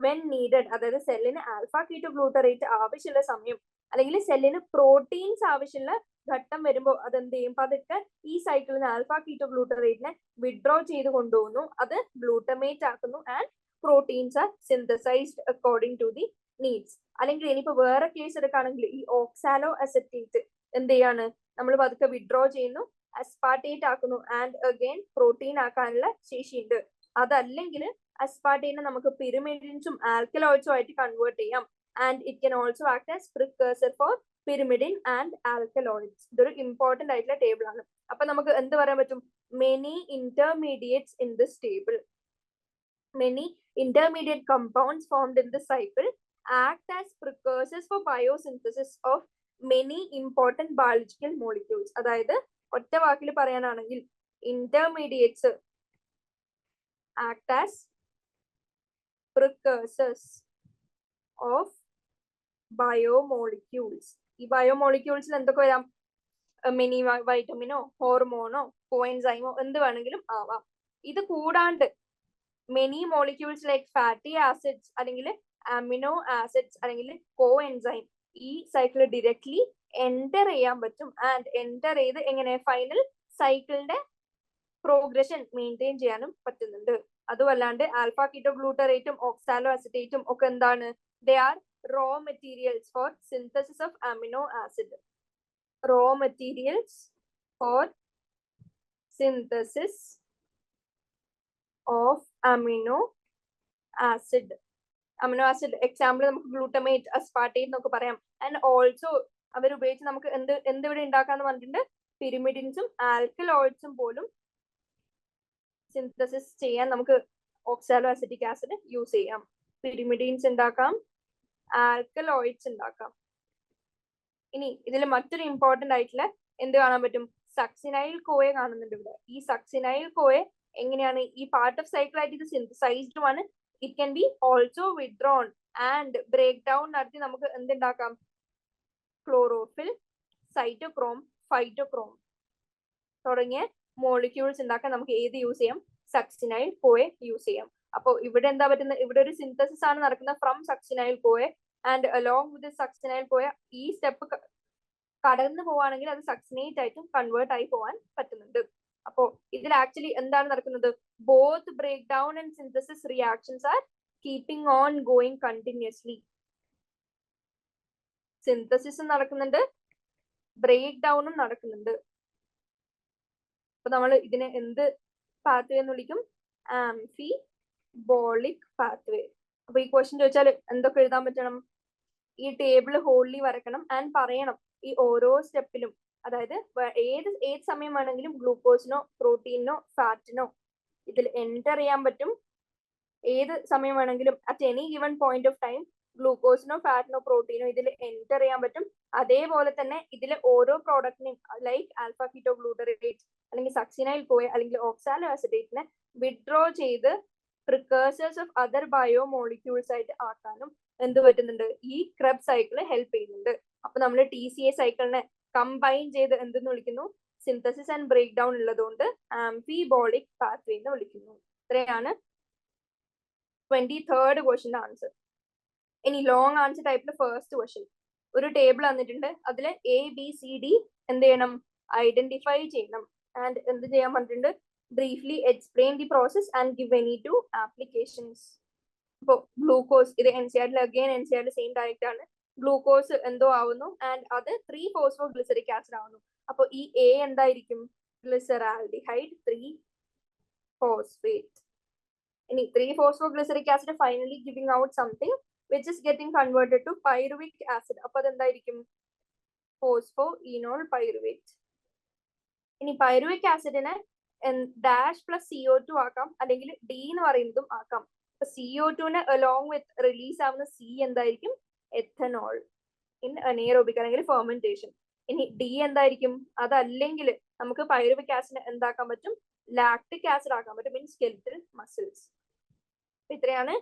വെൻ നീഡഡ്, അതായത് സെല്ലിന് ആൽഫ കീറ്റോ ഗ്ലൂട്ടറേറ്റ് ആവശ്യമുള്ള സമയം അല്ലെങ്കിൽ സെല്ലിന് പ്രോട്ടീൻസ് ആവശ്യമുള്ള ഘട്ടം വരുമ്പോൾ അതെന്ത് ചെയ്യും? പതുക്കെ ഈ സൈക്കിളിൽ നിന്ന് ആൽഫ കീറ്റോ ഗ്ലൂട്ടറേറ്റിനെ വിഡ്രോ ചെയ്ത് കൊണ്ടുപോകുന്നു, അത് ഗ്ലൂട്ടമേറ്റ് ആക്കുന്നു, and proteins are synthesised according to the needs. അല്ലെങ്കിൽ ഇനിയിപ്പോ വേറെ കേസ് എടുക്കുകയാണെങ്കിൽ ഈ ഓക്സാലോ അസറ്റേറ്റ് എന്ത് ചെയ്യാണ്? നമ്മൾ പതുക്കെ വിഡ്രോ ചെയ്യുന്നു, അസ്പാർട്ടേറ്റ് ആക്കുന്നു, ആൻഡ് അഗൈൻ പ്രോട്ടീൻ ആക്കാനുള്ള ശേഷിയുണ്ട്. അതല്ലെങ്കിൽ അസ്പാർട്ടേറ്റിനെ നമുക്ക് പിരിമിഡിൻസും ആൽക്കലോയിഡ്സും ആയിട്ട് കൺവേർട്ട് ചെയ്യാം, and it can also act as precursor for pyrimidine and alkaloids. ഇതൊരു ഇമ്പോർട്ടന്റ് ആയിട്ടുള്ള ടേബിൾ ആണ്. അപ്പൊ നമുക്ക് എന്ത് പറയാൻ പറ്റും? Many intermediates in this table, many intermediate compounds formed in this cycle act as precursors for biosynthesis of many important biological molecules. അതായത് ഒറ്റ വാക്കിൽ പറയാനാണെങ്കിൽ intermediates act as precursors of biomolecules. ഈ ബയോമോളിക്യൂൾസിൽ എന്തൊക്കെ വരാം? മിനി വൈറ്റമിനോ ഹോർമോണോ കോഎൻസൈമോ എന്ത് വേണമെങ്കിലും ആവാം. ഇത് കൂടാണ്ട് many molecules like fatty acids അല്ലെങ്കിൽ അമിനോ ആസിഡ്സ് അല്ലെങ്കിൽ കോഎൻസൈം ഈ സൈക്കിൾ ഡയറക്ട്ലി എൻറ്റർ ചെയ്യാൻ പറ്റും. ആൻഡ് എൻറ്റർ ചെയ്ത് എങ്ങനെ ഫൈനൽ സൈക്കിളിന്റെ പ്രോഗ്രഷൻ മെയിൻറ്റെയിൻ ചെയ്യാനും പറ്റുന്നുണ്ട്. അതുമല്ലാണ്ട് ആൽഫ കീറ്റോഗ്ലൂട്ടറേറ്റും ഓക്സാലോ അസിറ്റേറ്റും ഒക്കെ എന്താണ്? They are raw materials for synthesis of amino acid. Raw materials for synthesis of amino acid. Amino acid example നമുക്ക് ഗ്ലൂട്ടമേറ്റ്, അസ്പാർട്ടേറ്റ് എന്നൊക്കെ പറയാം. ആൻഡ് ഓൾസോ അവർ ഉപയോഗിച്ച് നമുക്ക് എന്തിവിടെ ഉണ്ടാക്കാന്ന് പറഞ്ഞിട്ടുണ്ട്? പിരിമിഡിൻസും ആൽക്കലോയിഡ്സും പോലും സിന്തസിസ് ചെയ്യാൻ നമുക്ക് ഓക്സാലോ അസിറ്റിക് ആസിഡ് യൂസ് ചെയ്യാം. പിരിമിഡിൻസ് ഉണ്ടാക്കാം, ആൽക്കലോയിഡ്സ് ഉണ്ടാക്കാം. ഇനി ഇതിൽ മറ്റൊരു ഇമ്പോർട്ടന്റ് ആയിട്ടുള്ള എന്ത് കാണാൻ പറ്റും? സക്സിനൈൽ കോയെ കാണുന്നുണ്ട് ഇവിടെ. ഈ സക്സിനൈൽ കോയെ എങ്ങനെയാണ് ഈ പാർട്ട് ഓഫ് സൈക്കിൾ ആയിട്ട് ഇത് സിന്തസൈസ്ഡ് ആണ്. It can be also withdrawn and break down നടത്തി നമുക്ക് എന്തുണ്ടാക്കാം? ക്ലോറോഫിൽ, സൈറ്റോക്രോം, ഫൈറ്റോക്രോം തുടങ്ങിയ മോളിക്യൂൾസ് ഉണ്ടാക്കാൻ നമുക്ക് ഏത് യൂസ് ചെയ്യാം? സക്സിനൈൽ കോയെ യൂസ് ചെയ്യാം. അപ്പൊ ഇവിടെ എന്താ പറ്റുന്നത്? ഇവിടെ ഒരു സിന്തസിസ് ആണ് നടക്കുന്നത് ഫ്രം സക്സിനൈൽ കോയെ. And along with succinyl CoA ഈ സ്റ്റെപ്പ് കടന്നു പോവാണെങ്കിൽ അത് സക്സിനേറ്റ് ആയിട്ടും കൺവേർട്ട് ആയി പോവാൻ പറ്റുന്നുണ്ട്. അപ്പോ ഇതിൽ ആക്ച്വലി എന്താണ് നടക്കുന്നത്? Both break down and synthesis reactions are keeping on going continuously. സിന്തസിസും നടക്കുന്നുണ്ട്, ബ്രേക്ക് ഡൗണും നടക്കുന്നുണ്ട്. അപ്പൊ നമ്മൾ ഇതിനെ എന്ത് പാത്വേ എന്ന് വിളിക്കും? Amphibolic pathway. അപ്പൊ ഈ ക്വസ്റ്റ്യൻ ചോദിച്ചാൽ എന്തൊക്കെ എഴുതാൻ പറ്റണം? ഈ ടേബിൾ ഹോൾലി വരക്കണം ആൻഡ് പറയണം ഈ ഓരോ സ്റ്റെപ്പിലും. അതായത് ഏത് സമയം വേണമെങ്കിലും ഗ്ലൂക്കോസിനോ പ്രോട്ടീനോ ഫാറ്റിനോ ഇതിൽ എൻറ്റർ ചെയ്യാൻ പറ്റും. ഏത് സമയം വേണമെങ്കിലും at any given point of time ഗ്ലൂക്കോസിനോ ഫാറ്റിനോ പ്രോട്ടീനോ ഇതിൽ എൻറ്റർ ചെയ്യാൻ പറ്റും. അതേപോലെ തന്നെ ഇതിൽ ഓരോ പ്രോഡക്റ്റിനെയും ലൈക്ക് ആൽഫ കീറ്റോഗ്ലൂട്ടറേറ്റ് അല്ലെങ്കിൽ സക്സിനൈൽ കോയ അല്ലെങ്കിൽ ഓക്സാലോ അസിറ്റേറ്റിനെ വിഡ്രോ ചെയ്ത് പ്രിക്കേഴ്സേഴ്സ് ഓഫ് അതർ ബയോമോളിക്യൂൾസ് ആയിട്ട് ആക്കാനും എന്ത് പറ്റുന്നുണ്ട്? ഈ ക്രെബ് സൈക്കിൾ ഹെൽപ്പ് ചെയ്യുന്നുണ്ട്. അപ്പൊ നമ്മൾ TCA സൈക്കിളിനെ കമ്പൈൻ ചെയ്ത് എന്തെന്ന് വിളിക്കുന്നു? സിന്തസിസ് ആൻഡ് ബ്രേക്ക് ഡൗൺ ഉള്ളതുകൊണ്ട് ആംഫിബോളിക് പാത്വേ എന്ന് വിളിക്കുന്നു. ഇത്രയാണ് 23rd ക്വസ്റ്റ്യന്റെ ആൻസർ. ഇനി ലോങ് ആൻസർ ടൈപ്പിൽ ഫസ്റ്റ് ക്വസ്റ്റ്യൻ ഒരു ടേബിൾ തന്നിട്ടുണ്ട്. അതിൽ ABCD എന്ത് ചെയ്യണം? ഐഡന്റിഫൈ ചെയ്യണം. ആൻഡ് എന്ത് ചെയ്യാൻ പറഞ്ഞിട്ടുണ്ട്? Briefly explain the process and give any two applications. ഇപ്പൊ ഗ്ലൂക്കോസ് ഇത് NCERT again NCERT same direct ആണ്. ഗ്ലൂക്കോസ് എന്തോ ആവുന്നു ആൻഡ് അത് 3-phosphoglyceric ആസിഡ് ആവുന്നു. അപ്പൊ ഈ A എന്തായിരിക്കും? ഗ്ലിസറാൽഡിഹൈഡ് 3-phosphate. ഇനി 3-phosphoglyceric acid finally giving out something which is getting converted to pyruvic acid. അപ്പൊ അതെന്തായിരിക്കും? phosphoenol pyruvate. ഇനി പൈറുവിക് ആസിഡിനെ ഡാഷ് പ്ലസ് CO2 ആക്കാം, അല്ലെങ്കിൽ D എന്ന് പറയുന്നതും ആക്കാം. അപ്പൊ CO2നെ അലോങ് വിത്ത് റിലീസ് ആവുന്ന C എന്തായിരിക്കും? എഥനോൾ ഇൻ അനേറോബിക് അല്ലെങ്കിൽ ഫെർമെന്റേഷൻ. ഇനി D എന്തായിരിക്കും? അതല്ലെങ്കിൽ നമുക്ക് പൈറുവിക് ആസിഡ് എന്താക്കാൻ പറ്റും? ലാക്ടിക് ആസിഡ് ആക്കാൻ പറ്റും ഇൻ സ്കെലിറ്റൽ മസിൽസ്. ഇത്രയാണ്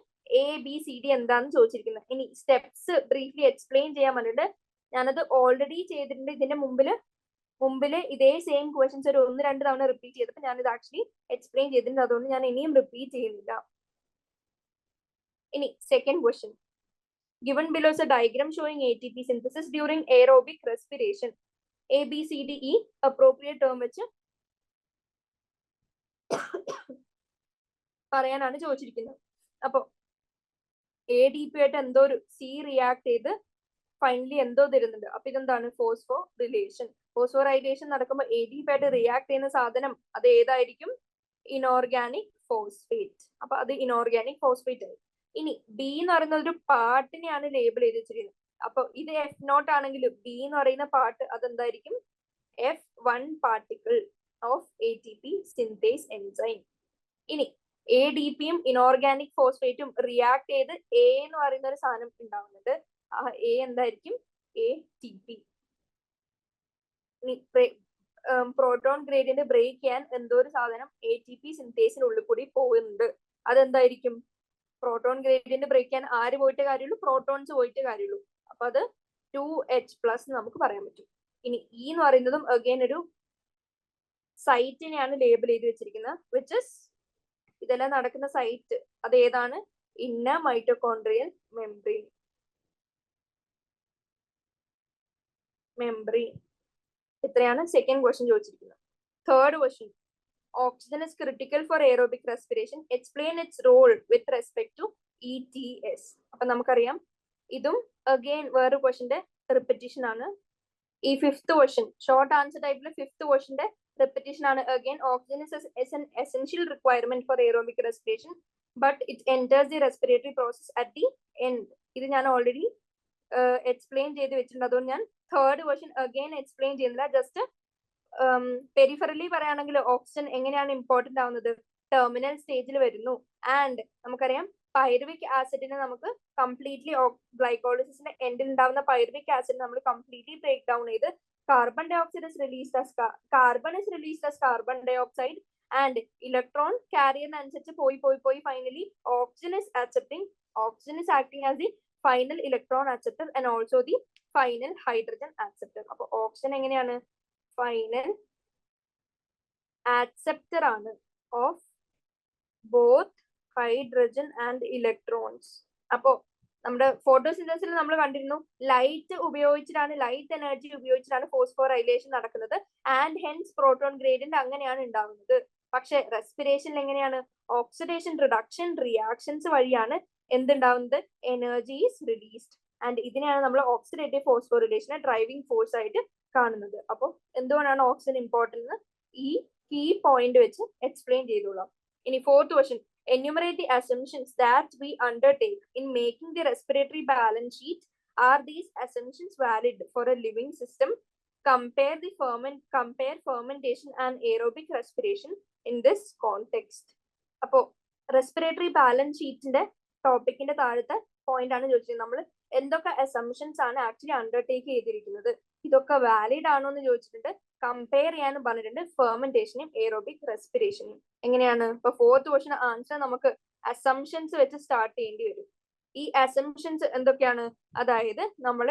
ABCD എന്താന്ന് ചോദിച്ചിരിക്കുന്നത്. ഇനി സ്റ്റെപ്സ് ബ്രീഫ്ലി എക്സ്പ്ലെയിൻ ചെയ്യാൻ വേണ്ടിട്ട് ഞാനത് ഓൾറെഡി ചെയ്തിട്ടുണ്ട്. ഇതിന്റെ മുമ്പില് ഇതേ സെയിം ക്വസ്റ്റ്യൻസ് ഒരു 1-2 തവണ റിപ്പീറ്റ് ചെയ്തപ്പോൾ ഞാനിത് ആക്ച്വലി എക്സ്പ്ലെയിൻ ചെയ്തിട്ടുണ്ട്. അതുകൊണ്ട് ഞാൻ ഇനിയും റിപ്പീറ്റ് ചെയ്യുന്നില്ല. ഇനി second question. Given below is a diagram showing ATP synthesis during aerobic respiration. ABCDE appropriate term വെച്ച് പറയാനാണ് ചോദിച്ചിരിക്കുന്നത്. അപ്പൊ ADP ആയിട്ട് എന്തോ ഒരു C റിയാക്ട് ചെയ്ത് ഫൈനലി എന്തോ തരുന്നുണ്ട്. അപ്പൊ ഇതെന്താണ്? ഫോസ്ഫോറിലേഷൻ. ഫോസ്ഫോറൈലേഷൻ നടക്കുമ്പോൾ ADP ആയിട്ട് റിയാക്ട് ചെയ്യുന്ന സാധനം അത് ഏതായിരിക്കും? Inorganic phosphate. അപ്പൊ അത് ഇനോർഗാനിക് ഫോസ്ഫേറ്റ് ആയി. ഇനി B എന്ന് പറയുന്ന ഒരു പാർട്ടിനെയാണ് ലേബിൾ ചെയ്ത് വെച്ചിരിക്കുന്നത്. അപ്പൊ ഇത് F0 ആണെങ്കിൽ B എന്ന് പറയുന്ന പാർട്ട് അതെന്തായിരിക്കും? F1 particle of ATP synthase enzyme. ഇനി ADPയും ഇനോർഗാനിക് ഫോസ്ഫേറ്റും റിയാക്ട് ചെയ്ത് A എന്ന് പറയുന്ന ഒരു സാധനം ഉണ്ടാവുന്നുണ്ട്. ആ A എന്തായിരിക്കും? ATP. പ്രോട്ടോൺ ഗ്രേഡിയന്റ് ബ്രേക്ക് ചെയ്യാൻ എന്തോ ഒരു സാധനം ATP സിന്തേസിനുള്ളിൽ കൂടി പോകുന്നുണ്ട്. അതെന്തായിരിക്കും? പ്രോട്ടോൺ ഗ്രേഡിയന്റ് ബ്രേക്ക് ചെയ്യാൻ ആര് പോയിട്ട് കാര്യമുള്ളൂ? പ്രോട്ടോൺസ് പോയിട്ട് കാര്യമുള്ളൂ. അപ്പൊ അത് 2H+ നമുക്ക് പറയാൻ പറ്റും. ഇനി E എന്ന് പറയുന്നതും അഗൈൻ ഒരു സൈറ്റിനെയാണ് ലേബിൾ ചെയ്ത് വെച്ചിരിക്കുന്നത്, വിച്ച് ഇസ് ഇതെല്ലാം നടക്കുന്ന സൈറ്റ്. അത് ഏതാണ്? Inner mitochondrial membrane. ഇത്രയാണ് സെക്കൻഡ് ക്വസ്റ്റ്യൻ ചോദിച്ചിരിക്കുന്നത്. Third question, oxygen is critical for aerobic respiration. Explain its role with respect to ETS. അപ്പൊ നമുക്കറിയാം ഇതും അഗൈൻ വേറൊരു ക്വസ്റ്റ്യന്റെ റിപ്പറ്റീഷൻ ആണ്. ഈ ഫിഫ്ത്ത് ക്വസ്റ്റ്യൻ ഷോർട്ട് ആൻസർ ടൈപ്പിലെ ഫിഫ്ത്ത് ക്വസ്റ്റ്യന്റെ റിപ്പറ്റീഷൻ ആണ്. Again oxygen is an essential requirement for aerobic respiration, but it enters the respiratory process at the end. ഇത് ഞാൻ ഓൾറെഡി എക്സ്പ്ലെയിൻ ചെയ്ത് വെച്ചിട്ടുണ്ട്. അതുകൊണ്ട് ഞാൻ തേർഡ് ക്വസ്റ്റ്യൻ അഗൈൻ എക്സ്പ്ലെയിൻ ചെയ്യുന്നില്ല. ജസ്റ്റ് പെരിഫറലി പറയുകയാണെങ്കിൽ ഓക്സിജൻ എങ്ങനെയാണ് ഇമ്പോർട്ടന്റ് ആവുന്നത്? ടെർമിനൽ സ്റ്റേജിൽ വരുന്നു. ആൻഡ് നമുക്കറിയാം പൈറുവിക് ആസിഡിനെ നമുക്ക് കംപ്ലീറ്റ്ലി ഗ്ലൈക്കോളിസിന്റെ എൻഡിൽ ഉണ്ടാവുന്ന പൈറുവിക് ആസിഡ് നമ്മൾ കംപ്ലീറ്റ്ലി ബ്രേക്ക് ഡൗൺ ചെയ്ത് carbon dioxide is released as carbon dioxide and electron carrier-അനുസരിച്ച് പോയി finally oxygen is acting as the final electron acceptor and also the final hydrogen acceptor. അപ്പൊ oxygen എങ്ങനെയാണ്? Final acceptor ആണ് of both hydrogen and electrons. അപ്പോ നമ്മുടെ ഫോട്ടോസിന്തസിൽ നമ്മൾ കണ്ടിരുന്നു light energy ഉപയോഗിച്ചിട്ടാണ് ഫോസ്ഫോറൈലേഷൻ നടക്കുന്നത് ആൻഡ് ഹെൻസ് പ്രോട്ടോൺ ഗ്രേഡിയന്റ് അങ്ങനെയാണ് ഉണ്ടാവുന്നത്. പക്ഷെ റെസ്പിറേഷനിൽ എങ്ങനെയാണ്? ഓക്സിഡേഷൻ റിഡക്ഷൻ റിയാക്ഷൻസ് വഴിയാണ് എന്തുണ്ടാവുന്നത്? Energy is released. ആൻഡ് ഇതിനെയാണ് നമ്മൾ ഓക്സിഡേറ്റീവ് ഫോസ്ഫോറിലേഷനെ ഡ്രൈവിംഗ് ഫോഴ്സ് ആയിട്ട് കാണുന്നത്. അപ്പോൾ എന്തുകൊണ്ടാണ് ഓക്സിജൻ ഇമ്പോർട്ടന്റ് ഈ കീ പോയിന്റ് വെച്ച് എക്സ്പ്ലെയിൻ ചെയ്തോളാം. ഇനി fourth question, enumerate the assumptions that we undertake in making the respiratory balance sheet. Are these assumptions valid for a living system? Compare fermentation and aerobic respiration in this context. അപ്പോ respiratory balance ഷീറ്റിന്റെ ടോപ്പിക്കിന്റെ താഴത്തെ point ആണ് ചോദിച്ചത്. നമ്മൾ എന്തൊക്കെ assumptions ആണ് actually undertake ചെയ്തിരിക്കുന്നത്, ഇതൊക്കെ വാലിഡ് ആണോ എന്ന് ചോദിച്ചിട്ടുണ്ട്. കമ്പയർ ചെയ്യാനും പറഞ്ഞിട്ടുണ്ട് ഫെർമെന്റേഷനും എയറോബിക് റെസ്പിറേഷനും. എങ്ങനെയാണ്? ഇപ്പൊ ഫോർത്ത് ക്വസ്റ്റ്യൻ ആൻസർ നമുക്ക് അസംഷൻസ് വെച്ച് സ്റ്റാർട്ട് ചെയ്യേണ്ടി വരും. ഈ അസംഷൻസ് എന്തൊക്കെയാണ്? അതായത് നമ്മൾ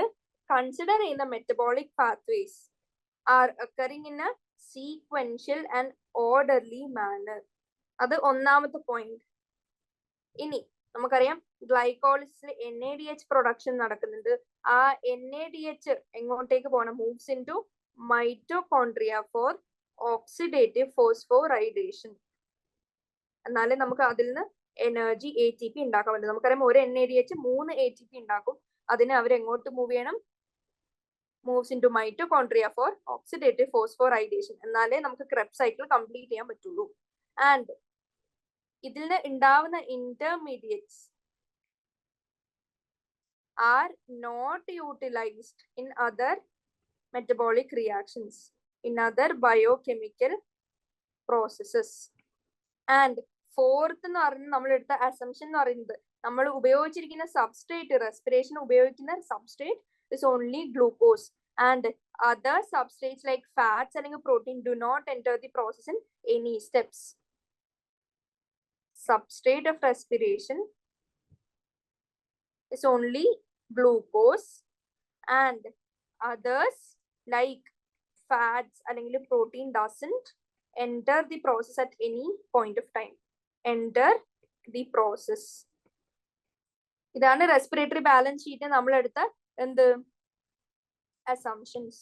കൺസിഡർ ചെയ്യുന്ന metabolic pathways are occurring in a sequential and orderly manner. അത് ഒന്നാമത്തെ പോയിന്റ്. ഇനി നമുക്കറിയാം ഗ്ലൈക്കോളിസിൽ NADH പ്രൊഡക്ഷൻ നടക്കുന്നുണ്ട്. ആ NADH എങ്ങോട്ടേക്ക് പോകണം? Moves into mitochondria for oxidative phosphorylation. എന്നാലേ നമുക്ക് അതിൽ നിന്ന് എനർജി ATP ഉണ്ടാക്കാൻ പറ്റും. നമുക്കറിയാം ഒരു NADH 3 ATP ഉണ്ടാക്കും. അതിനെ അവർ എങ്ങോട്ട് മൂവ് ചെയ്യണം? Moves into mitochondria for oxidative phosphorylation. എന്നാലേ നമുക്ക് ക്രെബ്സ് സൈക്കിൾ കംപ്ലീറ്റ് ചെയ്യാൻ പറ്റുള്ളൂ. ആൻഡ് ഇതിൽ നിന്ന് ഉണ്ടാവുന്ന intermediates are not utilized in other metabolic reactions, in other biochemical processes. And fourth എന്ന് പറയുന്നത് നമ്മൾ എടുത്ത അസംഷൻ എന്ന് പറയുന്നത് നമ്മൾ ഉപയോഗിച്ചിരിക്കുന്ന സബ്സ്ട്രേറ്റ്, റെസ്പിറേഷൻ ഉപയോഗിക്കുന്ന substrate is only glucose and other substrates like fats അല്ലെങ്കിൽ protein do not enter the process in any steps. Substrate of respiration is only glucose and others like fats അല്ലെങ്കിൽ protein doesn't enter the process at any point of time. Enter the process. ഇതാണ് respiratory balance sheet നമ്മൾ എടുത്ത എന്ത് assumptions.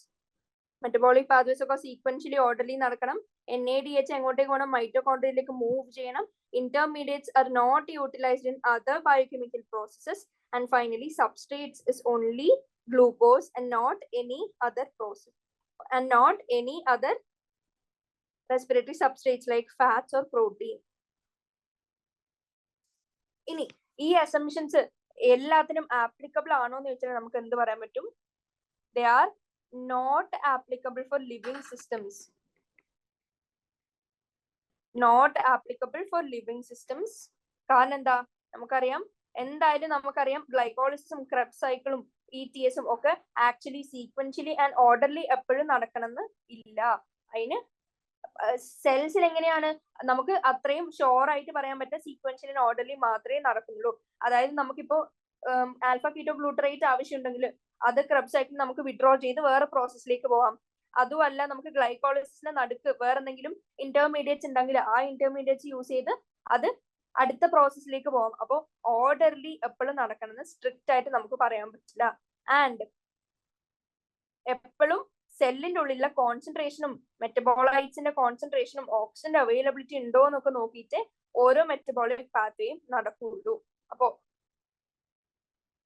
Metabolic pathways ഒക്കെ sequentially orderly നടക്കണം. NADH എങ്ങോട്ടേക്ക് പോകണം? മൈറ്റോകോൺട്രിയയിലേക്ക് മൂവ് ചെയ്യണം. Intermediates are not utilised in other biochemical processes. And finally, substrates is only glucose and not any other process and not any other respiratory substrates like fats or protein. ഇനി ഈ assumptions എല്ലാത്തിനും applicable ആണോ എന്ന് ചോദിച്ചാൽ നമുക്ക് എന്ത് പറയാൻ പറ്റും? They are not applicable for living systems. Not applicable for living systems. കാരണം എന്താ? നമുക്കറിയാം എന്തായാലും നമുക്കറിയാം ഗ്ലൈക്കോളിസിസും ക്രെബ്സ് സൈക്കിളും ETSും ഒക്കെ ആക്ച്വലി സീക്വൻഷ്യലി ആൻഡ് ഓർഡർലി എപ്പോഴും നടക്കണമെന്ന് ഇല്ല. അതിന് സെൽസിൽ എങ്ങനെയാണ് നമുക്ക് അത്രയും ഷുവർ ആയിട്ട് പറയാൻ പറ്റുക സീക്വൻഷ്യലി ആൻഡ് ഓർഡർലി മാത്രമേ നടക്കുന്നുള്ളൂ. അതായത് നമുക്കിപ്പോ ആൽഫ കീറ്റോ ഗ്ലൂട്ടറേറ്റ് ആവശ്യമുണ്ടെങ്കിൽ അത് ക്രെബ്സ് സൈക്കിൾ നമുക്ക് വിഡ്രോ ചെയ്ത് വേറെ പ്രോസസ്സിലേക്ക് പോവാം. അതുമല്ല നമുക്ക് ഗ്ലൈക്കോളിസിന്റെ നടുക്ക് വേറെ എന്തെങ്കിലും ഇന്റർമീഡിയറ്റ്സ് ഉണ്ടെങ്കിൽ ആ ഇന്റർമീഡിയറ്റ്സ് യൂസ് ചെയ്ത് അത് അടുത്ത പ്രോസസ്സിലേക്ക് പോവാം. അപ്പോൾ ഓർഡർലി എപ്പോഴും നടക്കണമെന്ന് സ്ട്രിക്റ്റ് ആയിട്ട് നമുക്ക് പറയാൻ പറ്റില്ല. ആൻഡ് എപ്പോഴും സെല്ലിന്റെ ഉള്ളിലുള്ള കോൺസെൻട്രേഷനും മെറ്റബോളൈറ്റ്സിന്റെ കോൺസെൻട്രേഷനും ഓക്സിജന്റെ അവൈലബിലിറ്റി ഉണ്ടോ എന്നൊക്കെ നോക്കിയിട്ട് ഓരോ മെറ്റബോളിക് പാത്വേയും നടക്കുള്ളൂ. അപ്പോ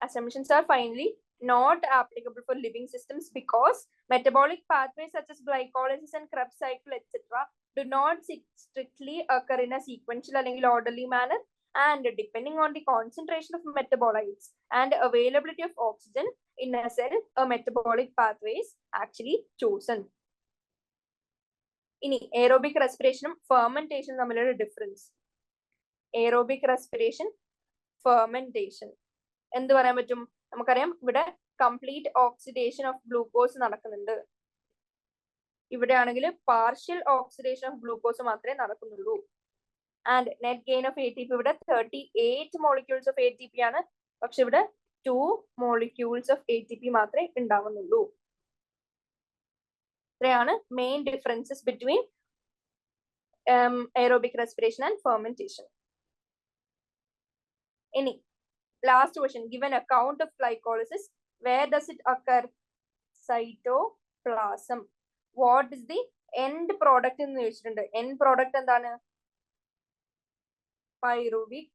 assumptions are finally not applicable for living systems because metabolic pathways such as glycolysis and Krebs cycle etc. do not strictly occur in a sequential or orderly manner, and depending on the concentration of metabolites and availability of oxygen in a cell, a metabolic pathway is actually chosen. ഇനി aerobic respiration fermentation തമ്മിലുള്ള difference. aerobic respiration fermentation എന്ത് പറയാൻ പറ്റും? നമുക്കറിയാം ഇവിടെ complete oxidation of glucose നടക്കുന്നുണ്ട്. ഇവിടെ ആണെങ്കിൽ പാർഷ്യൽ ഓക്സിഡേഷൻ ഓഫ് ഗ്ലൂക്കോസ് മാത്രമേ നടക്കുന്നുള്ളൂ. And net gain of ATP ഇവിടെ 38 മോളിക്യൂൾസ് ഓഫ് ATP ആണ്. പക്ഷെ ഇവിടെ 2 മോളിക്യൂൾസ് ഓഫ് ATP മാത്രമേ ഉണ്ടാവുന്നുള്ളൂ. ഇത്രയാണ് main differences between aerobic respiration and fermentation. ഇനി last question, given account of glycolysis, where does it occur? Cytoplasm. What is the end product in the end product endana? Pyruvic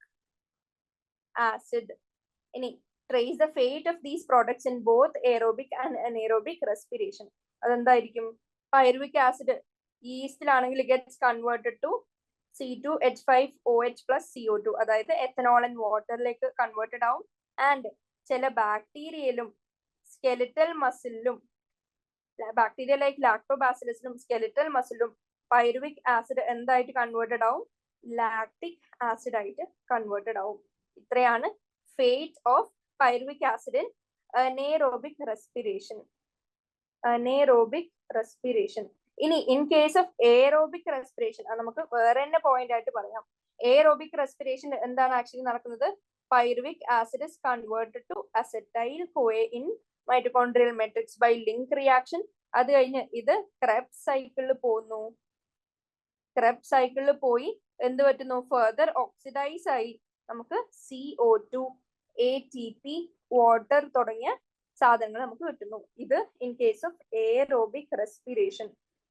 acid. Any trace the fate of these products in both aerobic and anaerobic respiration. Adandayirikkum pyruvic acid yeast il gets converted to C2H5OH plus CO2 അതായത് ethanol and വാട്ടറിലേക്ക് converted ആവും. ആൻഡ് ചില ബാക്ടീരിയയിലും skeletal മസിലും bacteria like ലാക്ടോബാസിലസിലും skeletal മസിലും pyruvic acid എന്തായിട്ട് കൺവേർട്ടഡ് ആവും? ലാക്ടിക് ആസിഡ് ആയിട്ട് കൺവേർട്ടഡ് ആവും. ഇത്രയാണ് fate of pyruvic acid in anaerobic respiration. Anaerobic respiration. ഇനി in case of aerobic respiration നമുക്ക് വേറെ തന്നെ പോയിന്റ് ആയിട്ട് പറയാം. എയറോബിക് റെസ്പിറേഷൻ എന്താണ് ആക്ച്വലി നടക്കുന്നത്? Pyruvic acid is converted to acetyl CoA in mitochondrial matrix by link reaction. അത് കഴിഞ്ഞ് ഇത് ക്രെബ്സ് സൈക്കിളിൽ പോകുന്നു. ക്രെബ്സ് സൈക്കിളിൽ പോയി എന്ത് പറ്റുന്നു? ഫർദർ ഓക്സിഡൈസ് ആയി നമുക്ക് CO2, ATP, വാട്ടർ തുടങ്ങിയ സാധനങ്ങൾ നമുക്ക് കിട്ടുന്നു. ഇത് in case of aerobic respiration.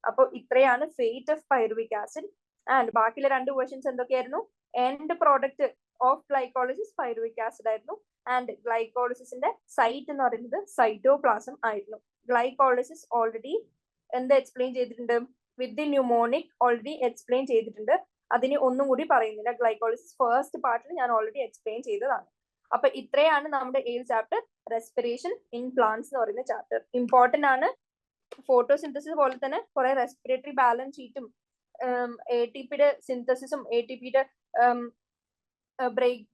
അപ്പോൾ ഇത്രയാണ് fate of pyruvic acid. And ബാക്കിയുള്ള 2 ക്വസ്റ്റ്യൻസ് എന്തൊക്കെയായിരുന്നു? End product of glycolysis pyruvic acid ആയിരുന്നു. ആൻഡ് ഗ്ലൈക്കോളിസിന്റെ സൈറ്റ് എന്ന് പറയുന്നത് സൈറ്റോപ്ലാസം ആയിരുന്നു. ഗ്ലൈക്കോളിസിസ് ഓൾറെഡി എന്ത് എക്സ്പ്ലെയിൻ ചെയ്തിട്ടുണ്ട്? With the mnemonic already explain ചെയ്തിട്ടുണ്ട്. അതിന് ഒന്നും കൂടി പറയുന്നില്ല. ഗ്ലൈക്കോളിസിസ് ഫസ്റ്റ് പാർട്ടിൽ ഞാൻ ഓൾറെഡി എക്സ്പ്ലെയിൻ ചെയ്തതാണ്. അപ്പൊ ഇത്രയാണ് നമ്മുടെ ഏത് ചാപ്റ്റർ? റെസ്പിറേഷൻ ഇൻ പ്ലാന്റ്സ് എന്ന് പറയുന്ന ചാപ്റ്റർ. ഇമ്പോർട്ടന്റ് ആണ്. ഫോട്ടോസിന്തസിസ് പോലെ തന്നെ കുറെ റെസ്പിറേറ്ററി ബാലൻസ് ഷീറ്റും ATPയുടെ സിന്തസിസും ATPയുടെ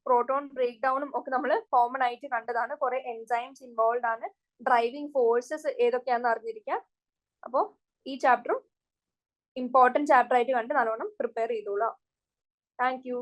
പ്രോട്ടോൺ ബ്രേക്ക് ഡൗണും ഒക്കെ നമ്മൾ കോമൺ ആയിട്ട് കണ്ടതാണ്. കുറെ എൻസൈംസ് ഇൻവോൾവ് ആണ്. ഡ്രൈവിംഗ് ഫോഴ്സസ് ഏതൊക്കെയാണെന്ന് അറിഞ്ഞിരിക്കുക. അപ്പോൾ ഈ ചാപ്റ്ററും ഇമ്പോർട്ടന്റ് ചാപ്റ്റർ ആയിട്ട് കണ്ട് നല്ലോണം പ്രിപ്പയർ ചെയ്തോളാം. Thank you.